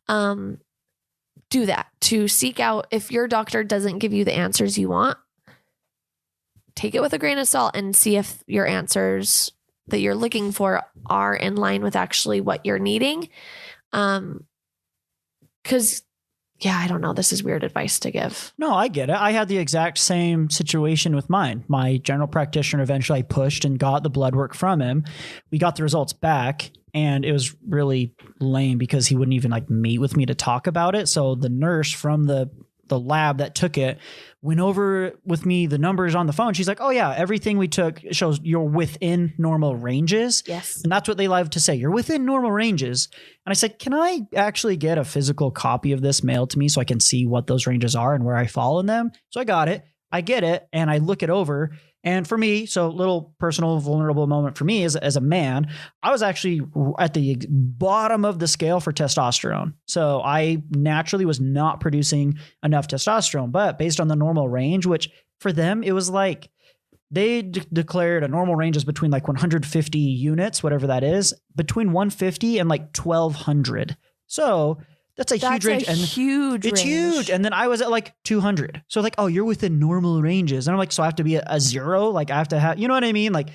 do that, to seek out, if your doctor doesn't give you the answers you want, take it with a grain of salt and see if your answers that you're looking for are in line with actually what you're needing. Cause I don't know. This is weird advice to give. No, I get it. I had the exact same situation with mine. My general practitioner eventually pushed and got the blood work from him. We got the results back and it was really lame because he wouldn't even like meet with me to talk about it. So the nurse from the lab that took it went over with me the numbers on the phone. She's like, oh yeah, everything we took shows you're within normal ranges. Yes. And that's what they love to say. You're within normal ranges. And I said, can I actually get a physical copy of this mailed to me so I can see what those ranges are and where I fall in them? So I got it. I get it. And I look it over. And for me, so little personal vulnerable moment for me as a man, I was actually at the bottom of the scale for testosterone. So I naturally was not producing enough testosterone, but based on the normal range, which for them, it was like they declared a normal range is between like 150 units, whatever that is, between 150 and like 1200. So That's a huge range. And huge it's range. huge. And then I was at like 200. So like, oh, you're within normal ranges. And I'm like, so I have to be a 0. Like I have to have, you know what I mean? Like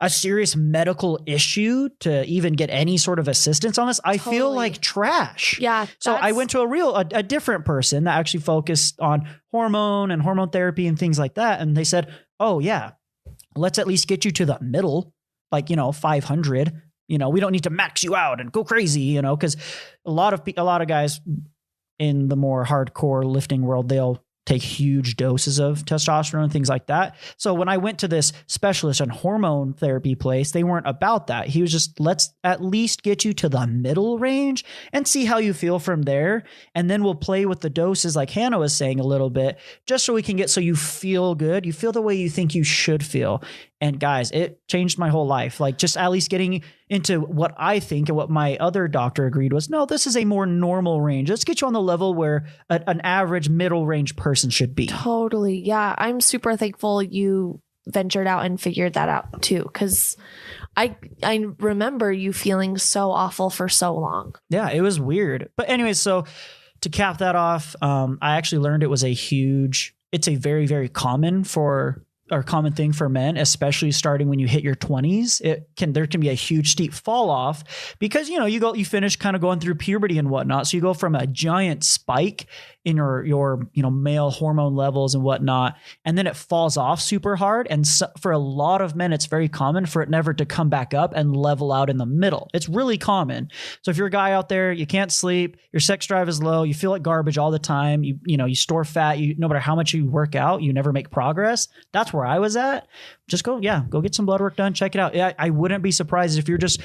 a serious medical issue to even get any sort of assistance on this. I feel like trash. Yeah. So I went to a different person that actually focused on hormone and hormone therapy and things like that. And they said, oh yeah, let's at least get you to the middle, like, 500. We don't need to max you out and go crazy, because a lot of guys in the more hardcore lifting world, they'll take huge doses of testosterone and things like that. So when I went to this specialist and hormone therapy place, they weren't about that. He was just, let's at least get you to the middle range and see how you feel from there. And then we'll play with the doses, like Hannah was saying a little bit, just so we can get, so you feel good. You feel the way you think you should feel. And guys, it changed my whole life. Like just at least getting into what I think and what my other doctor agreed was, no, this is a more normal range. Let's get you on the level where an average middle range person should be. Totally. Yeah. I'm super thankful you ventured out and figured that out too. Cause I remember you feeling so awful for so long. Yeah, it was weird. But anyways, so to cap that off, I actually learned it's a very, very common thing for men, especially starting when you hit your 20s. There can be a huge steep fall off because, you finish kind of going through puberty and whatnot. So you go from a giant spike in your male hormone levels and whatnot, and then it falls off super hard. And so, for a lot of men, it's very common for it never to come back up and level out in the middle. It's really common. So if you're a guy out there, you can't sleep, your sex drive is low, you feel like garbage all the time, you store fat, no matter how much you work out, you never make progress. That's where I was at. Just go get some blood work done. Check it out. I wouldn't be surprised if you're just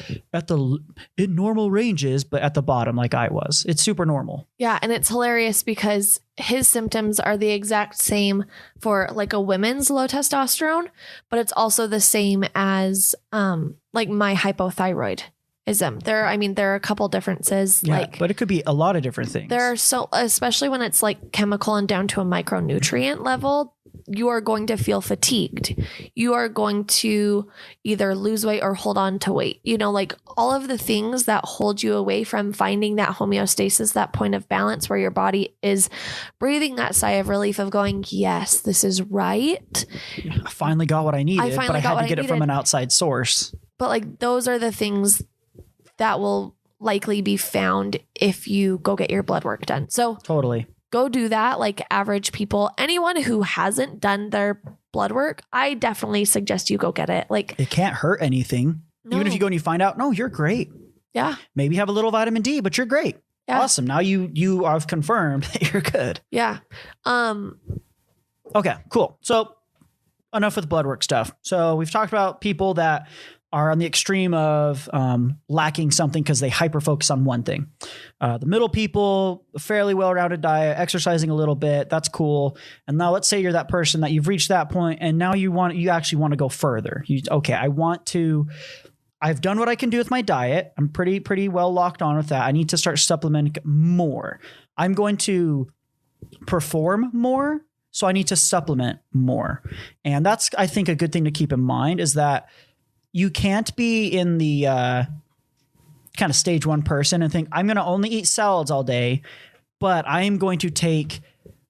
in normal ranges, but at the bottom like I was. It's super normal. Yeah. And it's hilarious because his symptoms are the exact same for like a women's low testosterone, but it's also the same as like my hypothyroidism. There are a couple differences. Yeah, but it could be a lot of different things. There are especially when it's like chemical and down to a micronutrient level, you are going to feel fatigued. You are going to either lose weight or hold on to weight. Like all of the things that hold you away from finding that homeostasis, that point of balance where your body is breathing that sigh of relief of going, yes, this is right. I finally got what I needed, but I had to get it from an outside source. But like those are the things that will likely be found if you go get your blood work done. So totally. Go do that. Like average people, anyone who hasn't done their blood work, I definitely suggest you go get it. Like it can't hurt anything. No. Even if you go and you find out, no, you're great. Yeah. Maybe have a little vitamin D, but you're great. Yeah. Awesome. Now you have confirmed that you're good. Yeah. Okay, cool. So enough with blood work stuff. So we've talked about people that are on the extreme of lacking something because they hyper focus on one thing. The middle people, fairly well-rounded diet, exercising a little bit, that's cool. And now let's say you're that person that you've reached that point and now you actually want to go further. I've done what I can do with my diet. I'm pretty well locked on with that. I need to start supplementing more. I'm going to perform more, so I need to supplement more. And that's, I think, a good thing to keep in mind is that you can't be in the kind of stage 1 person and think, I'm going to only eat salads all day, but I am going to take,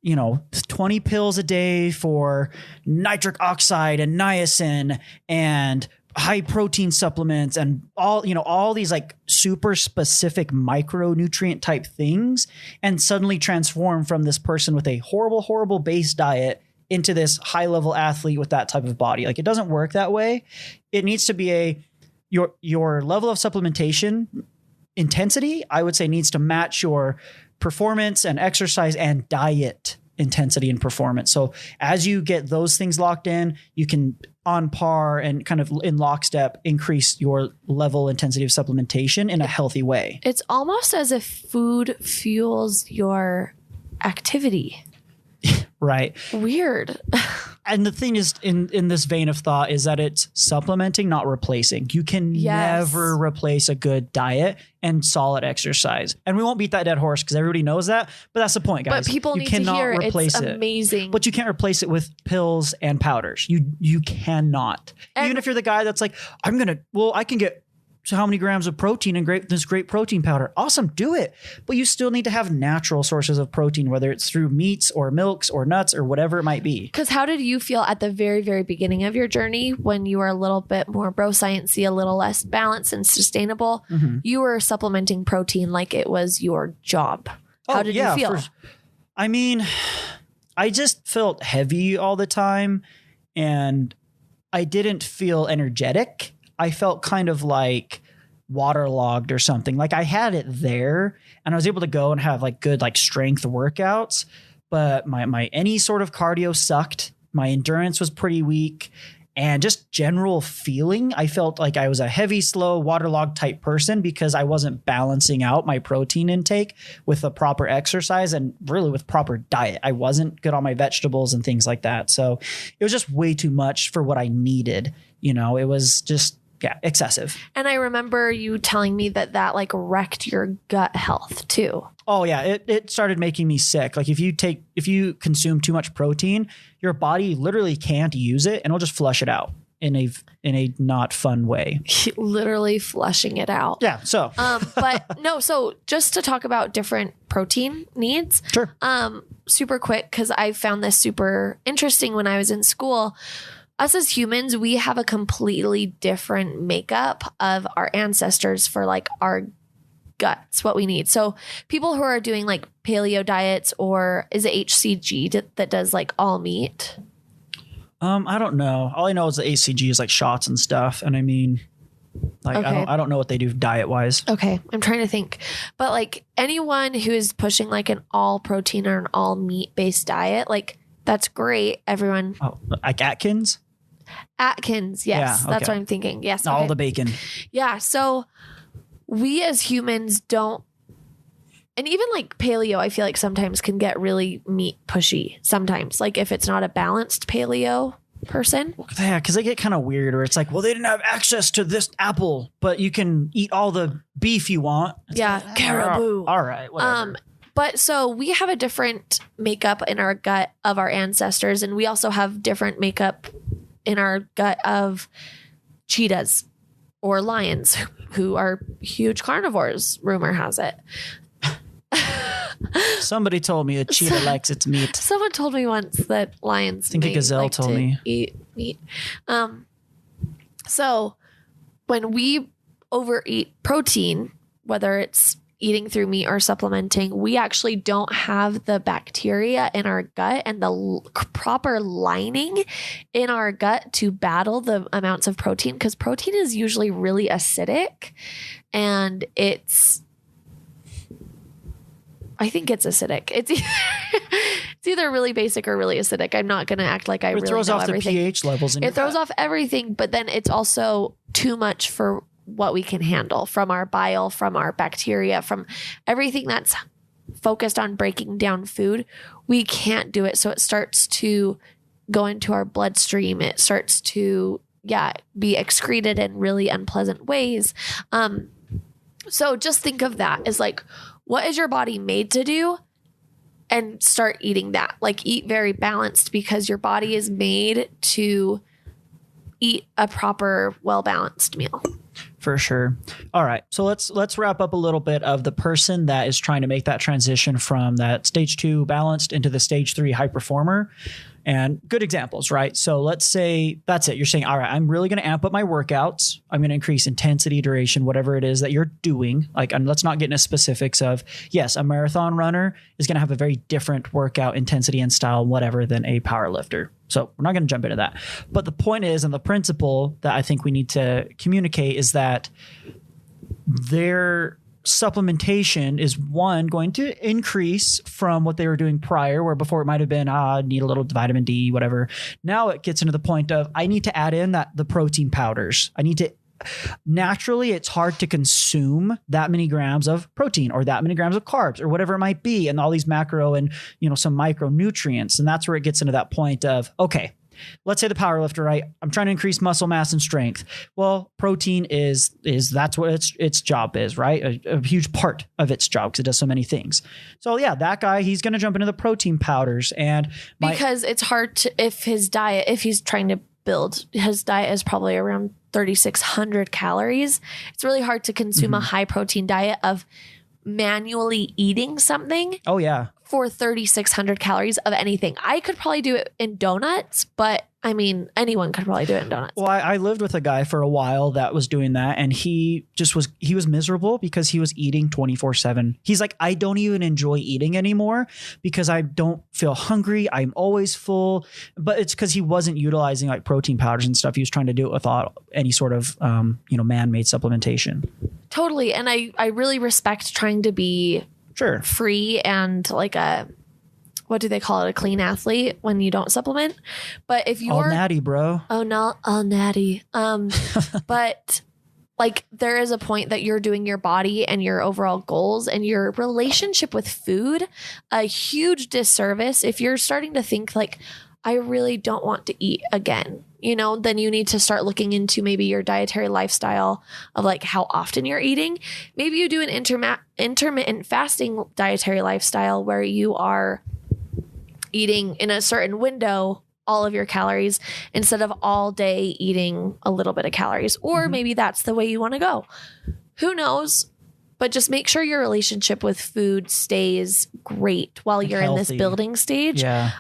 20 pills a day for nitric oxide and niacin and high protein supplements and all these like super specific micronutrient type things and suddenly transform from this person with a horrible base diet into this high level athlete with that type of body. Like it doesn't work that way. It needs to be your level of supplementation intensity, I would say, needs to match your performance and exercise and diet intensity and performance. So as you get those things locked in, you can on par and kind of in lockstep increase your level intensity of supplementation in a healthy way. It's almost as if food fuels your activity. Right. Weird. And the thing is in this vein of thought is that it's supplementing, not replacing. You can never replace a good diet and solid exercise. And we won't beat that dead horse because everybody knows that. But that's the point, guys. But people need to hear it's amazing. But you can't replace it with pills and powders. You cannot. And even if you're the guy that's like, I can get how many grams of protein in this great protein powder. Awesome, do it. But you still need to have natural sources of protein, whether it's through meats or milks or nuts or whatever it might be. Because how did you feel at the very, very beginning of your journey when you were a little bit more bro sciencey, a little less balanced and sustainable? Mm-hmm. You were supplementing protein like it was your job. How did you feel? I just felt heavy all the time and I didn't feel energetic. I felt kind of like waterlogged or something. Like I had it there and I was able to go and have like good like strength workouts, but my any sort of cardio sucked. My endurance was pretty weak and just general feeling. I felt like I was a heavy, slow, waterlogged type person because I wasn't balancing out my protein intake with the proper exercise and really with proper diet. I wasn't good on my vegetables and things like that. So it was just way too much for what I needed. You know, it was just excessive. And I remember you telling me that like wrecked your gut health too. Oh yeah. It started making me sick. Like if you consume too much protein, your body literally can't use it and it'll just flush it out in a not fun way. Literally flushing it out. Yeah. So, but no, so just to talk about different protein needs. Sure. Super quick. 'Cause I found this super interesting when I was in school. Us as humans, we have a completely different makeup of our ancestors for like our guts, what we need. So people who are doing like paleo diets, or is it HCG that does like all meat? I don't know. All I know is the HCG is like shots and stuff. And I mean, like, okay. I don't know what they do diet wise. Okay. I'm trying to think, but like anyone who is pushing like an all protein or an all meat based diet, like that's great. Everyone. Oh, like Atkins? Atkins, yes. Yeah, okay. That's what I'm thinking. Yes. All the bacon. Yeah. So we as humans don't, and even like paleo, I feel like sometimes can get really meat pushy sometimes. Like if it's not a balanced paleo person. Yeah, because they get kind of weird where it's like, well, they didn't have access to this apple, but you can eat all the beef you want. It's like, caribou. All right, whatever. But so we have a different makeup in our gut of our ancestors, and we also have different makeup in our gut of cheetahs or lions who are huge carnivores, rumor has it. Somebody told me a cheetah likes its meat. Someone told me once that lions I think a gazelle told me. Eat meat. So when we overeat protein, whether it's eating through meat or supplementing, we actually don't have the bacteria in our gut and the proper lining in our gut to battle the amounts of protein, because protein is usually really acidic, and I think it's acidic. It's either really basic or really acidic. I'm not going to act like I really know everything. It throws off the pH levels in your gut. It throws off everything, but then it's also too much for what we can handle from our bile, from our bacteria, from everything that's focused on breaking down food. We can't do it. So it starts to go into our bloodstream. It starts to, be excreted in really unpleasant ways. So just think of that as like, what is your body made to do? And start eating that. Like eat very balanced, because your body is made to eat a proper, well-balanced meal. For sure. All right. So let's wrap up a little bit of the person that is trying to make that transition from that stage 2 balanced into the stage 3 high performer. And good examples, right? So let's say that's it. You're saying, all right, I'm really going to amp up my workouts. I'm going to increase intensity, duration, whatever it is that you're doing. Like, and let's not get into specifics of, yes, a marathon runner is going to have a very different workout intensity and style, whatever, than a power lifter. So we're not going to jump into that. But the point is, and the principle that I think we need to communicate is that their supplementation is going to increase from what they were doing prior, where before it might have been, need a little vitamin D, whatever. Now it gets into the point of, I need to add in the protein powders. Naturally, it's hard to consume that many grams of protein or that many grams of carbs or whatever it might be, and all these macro and, some micronutrients. And that's where it gets into that point of, okay, let's say the power lifter, right? I'm trying to increase muscle mass and strength. Well, protein is that's what its job is, right? A huge part of its job, because it does so many things. So yeah, that guy, he's going to jump into the protein powders, and because it's hard to, if he's trying to build. His diet is probably around 3,600 calories. It's really hard to consume a high protein diet of manually eating something. Oh yeah. For 3,600 calories of anything. I could probably do it in donuts, but I mean, anyone could probably do it in donuts. Well, I lived with a guy for a while that was doing that, and he was miserable because he was eating 24/7. He's like, I don't even enjoy eating anymore because I don't feel hungry. I'm always full, but it's because he wasn't utilizing like protein powders and stuff. He was trying to do it without any sort of, man-made supplementation. Totally. And I really respect trying to be free and like what do they call it? A clean athlete when you don't supplement. But if you're all natty, bro. Oh, no, all natty. But like there is a point that you're doing your body and your overall goals and your relationship with food a huge disservice if you're starting to think like, I really don't want to eat again. Then you need to start looking into maybe your dietary lifestyle of like how often you're eating. Maybe you do an intermittent fasting dietary lifestyle where you are eating in a certain window all of your calories instead of all day eating a little bit of calories. Or maybe that's the way you want to go. Who knows? But just make sure your relationship with food stays great while you're healthy. In this building stage. Yeah.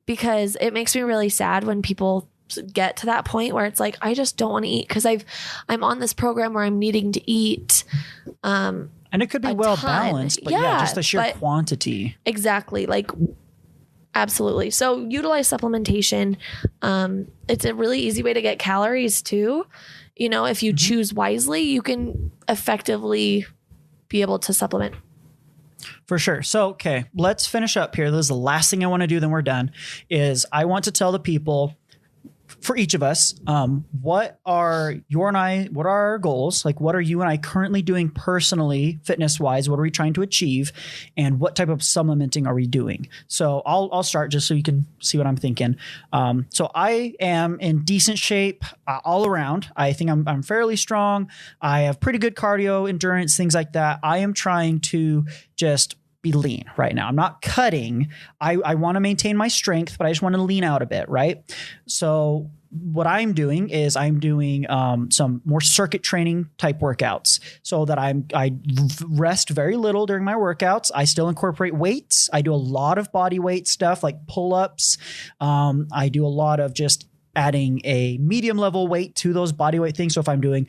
Because it makes me really sad when people get to that point where it's like, I just don't want to eat because I'm on this program where I'm needing to eat. And it could be well balanced, but just the sheer quantity. Exactly. Like, absolutely. So utilize supplementation. It's a really easy way to get calories too. If you choose wisely, you can effectively be able to supplement. For sure. So, okay, let's finish up here. This is the last thing I want to do, then we're done, is I want to tell the people, for each of us, what are our goals? Like, what are you and I currently doing personally, fitness-wise? What are we trying to achieve? And what type of supplementing are we doing? So I'll start just so you can see what I'm thinking. So I am in decent shape all around. I think I'm fairly strong. I have pretty good cardio, endurance, things like that. I am trying to just be lean right now. I'm not cutting. I want to maintain my strength, but I just want to lean out a bit, right? So what I'm doing is I'm doing some more circuit training type workouts so that I rest very little during my workouts. I still incorporate weights. I do a lot of body weight stuff like pull-ups. I do a lot of just adding a medium level weight to those body weight things. So if I'm doing,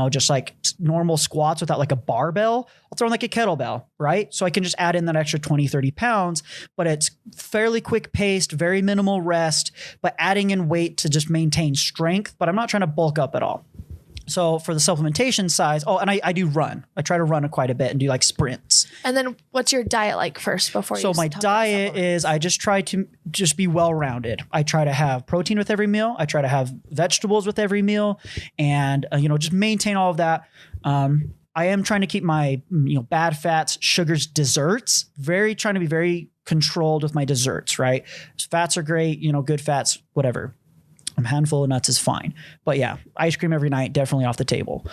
just like normal squats without like a barbell, I'll throw in like a kettlebell, right? So I can just add in that extra 20, 30 pounds, but it's fairly quick paced, very minimal rest, but adding in weight to just maintain strength, but I'm not trying to bulk up at all. So for the supplementation size, and I do run. I try to run quite a bit and do like sprints. And then what's your diet like first before you So my diet is I just try to just be well-rounded. I try to have protein with every meal. I try to have vegetables with every meal and, just maintain all of that. I am trying to keep my, bad fats, sugars, desserts, trying to be very controlled with my desserts, right? So fats are great, good fats, whatever. A handful of nuts is fine. But yeah, ice cream every night, definitely off the table.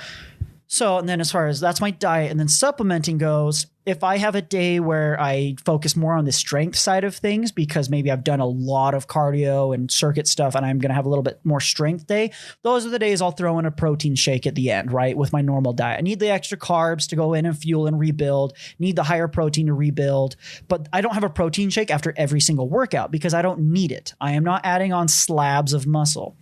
So, and then as far as that's my diet and then supplementing goes, if I have a day where I focus more on the strength side of things, because maybe I've done a lot of cardio and circuit stuff and I'm going to have a little bit more strength day, those are the days I'll throw in a protein shake at the end, right? With my normal diet. I need the extra carbs to go in and fuel and rebuild, need the higher protein to rebuild, but I don't have a protein shake after every single workout because I don't need it. I am not adding on slabs of muscle.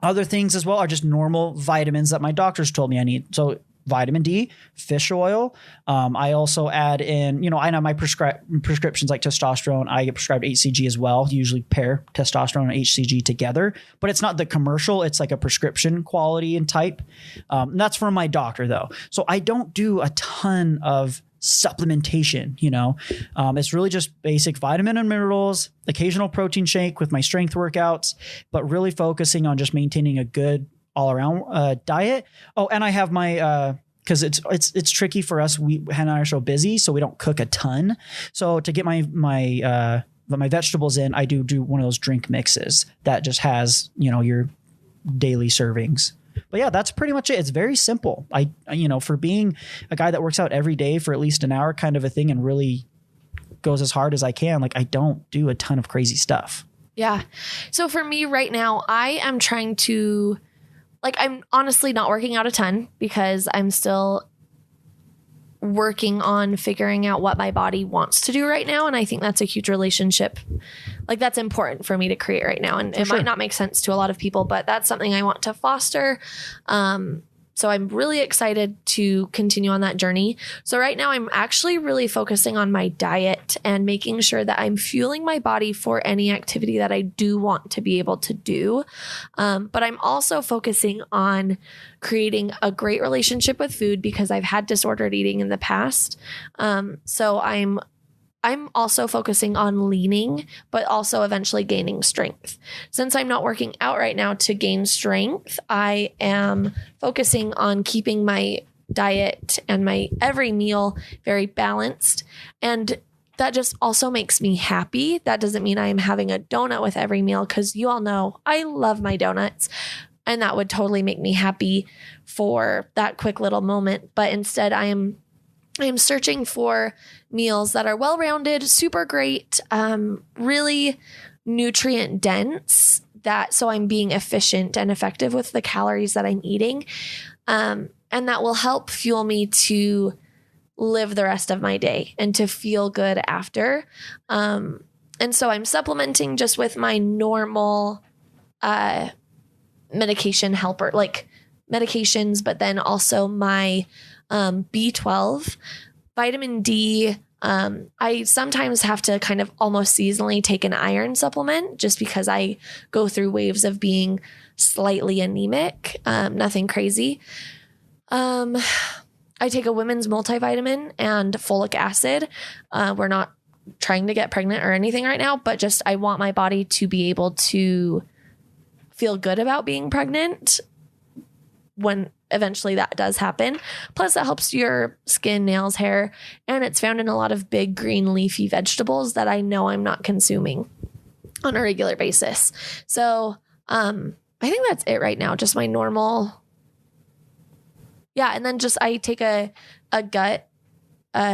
Other things as well are just normal vitamins that my doctors told me I need. So vitamin D, fish oil. I also add in, I know my prescriptions like testosterone. I get prescribed HCG as well. Usually pair testosterone and HCG together, but it's not the commercial. It's like a prescription quality and type. And that's from my doctor though. So I don't do a ton of supplementation, it's really just basic vitamin and minerals, occasional protein shake with my strength workouts, but really focusing on just maintaining a good all around diet. Oh, and I have my, cause it's tricky for us. Hannah and I are so busy, so we don't cook a ton. So to get my vegetables in, I do one of those drink mixes that just has, your daily servings. But yeah, that's pretty much it. It's very simple. For being a guy that works out every day for at least an hour kind of a thing and really goes as hard as I can, like I don't do a ton of crazy stuff. Yeah. So for me right now, I am trying to, like, I'm honestly not working out a ton because I'm still working on figuring out what my body wants to do right now. And I think that's a huge relationship. Like, that's important for me to create right now. And it might not make sense to a lot of people, but that's something I want to foster. So I'm really excited to continue on that journey. So right now I'm actually really focusing on my diet and making sure that I'm fueling my body for any activity that I do want to be able to do. But I'm also focusing on creating a great relationship with food because I've had disordered eating in the past. So I'm also focusing on leaning, but also eventually gaining strength. Since I'm not working out right now to gain strength, I am focusing on keeping my diet and my every meal very balanced. And that just also makes me happy. That doesn't mean I am having a donut with every meal because you all know I love my donuts. And that would totally make me happy for that quick little moment. But instead, I am searching for meals that are well-rounded, super great, really nutrient dense, so I'm being efficient and effective with the calories that I'm eating. And that will help fuel me to live the rest of my day and to feel good after. And so I'm supplementing just with my normal medication helper, like medications, but then also my B12, vitamin D. I sometimes have to kind of almost seasonally take an iron supplement just because I go through waves of being slightly anemic, nothing crazy. I take a women's multivitamin and folic acid. We're not trying to get pregnant or anything right now, but just I want my body to be able to feel good about being pregnant when eventually that does happen. Plus, it helps your skin, nails, hair, and it's found in a lot of big green leafy vegetables that I know I'm not consuming on a regular basis. So I think that's it right now. Just my normal. Yeah. And then just I take a gut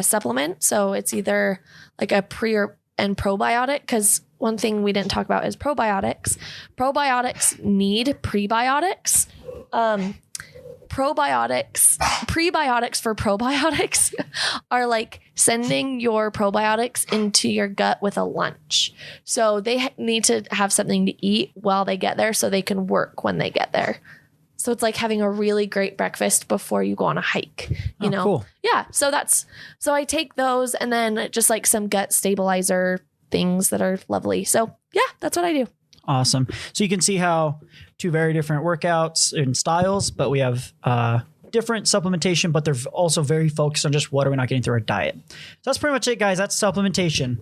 supplement. So it's either like a pre and probiotic, because one thing we didn't talk about is probiotics. Probiotics need prebiotics. Prebiotics for probiotics are like sending your probiotics into your gut with a lunch. So they need to have something to eat while they get there so they can work when they get there. So it's like having a really great breakfast before you go on a hike, you know? Cool. Yeah. So I take those and then just like some gut stabilizer things that are lovely. So yeah, that's what I do. Awesome. So you can see how two very different workouts and styles, but we have different supplementation, but they're also very focused on just what are we not getting through our diet. So that's pretty much it, guys. That's supplementation.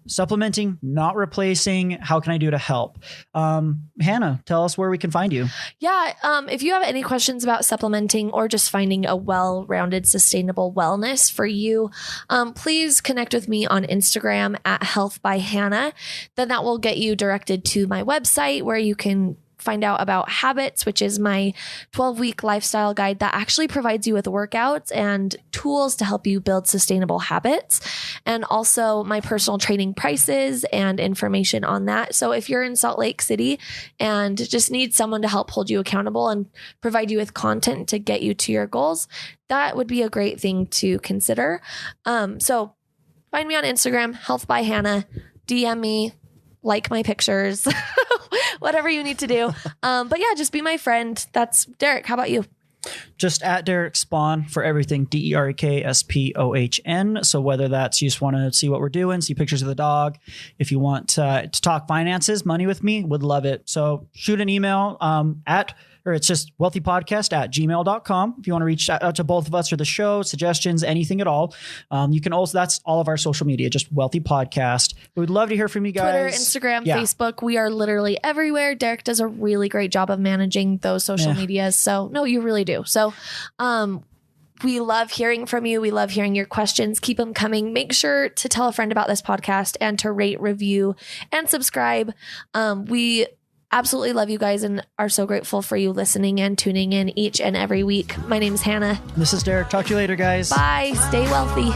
Supplementing, not replacing. How can I do to help? Hannah, tell us where we can find you. Yeah. If you have any questions about supplementing or just finding a well-rounded, sustainable wellness for you, please connect with me on Instagram at Health by Hannah. Then that will get you directed to my website where you can find out about Habits, which is my 12-week lifestyle guide that actually provides you with workouts and tools to help you build sustainable habits, and also my personal training prices and information on that. So if you're in Salt Lake City and just need someone to help hold you accountable and provide you with content to get you to your goals, that would be a great thing to consider. So find me on Instagram, Health by Hannah, DM me, like my pictures, whatever you need to do. But yeah, just be my friend. That's Derek. How about you? Just at Derek Spawn for everything, DerekSpohn. So whether that's you just want to see what we're doing, see pictures of the dog. If you want to talk finances, money with me, would love it. So shoot an email it's just wealthypodcast@gmail.com. If you want to reach out to both of us or the show, suggestions, anything at all. You can also, that's all of our social media, just Wealthy Podcast. We'd love to hear from you guys. Twitter, Instagram, Facebook. We are literally everywhere. Derek does a really great job of managing those social medias. So no, you really do. So, we love hearing from you. We love hearing your questions. Keep them coming. Make sure to tell a friend about this podcast and to rate, review, and subscribe. We absolutely love you guys and are so grateful for you listening and tuning in each and every week. My name is Hannah. This is Derek. Talk to you later, guys. Bye. Stay wealthy.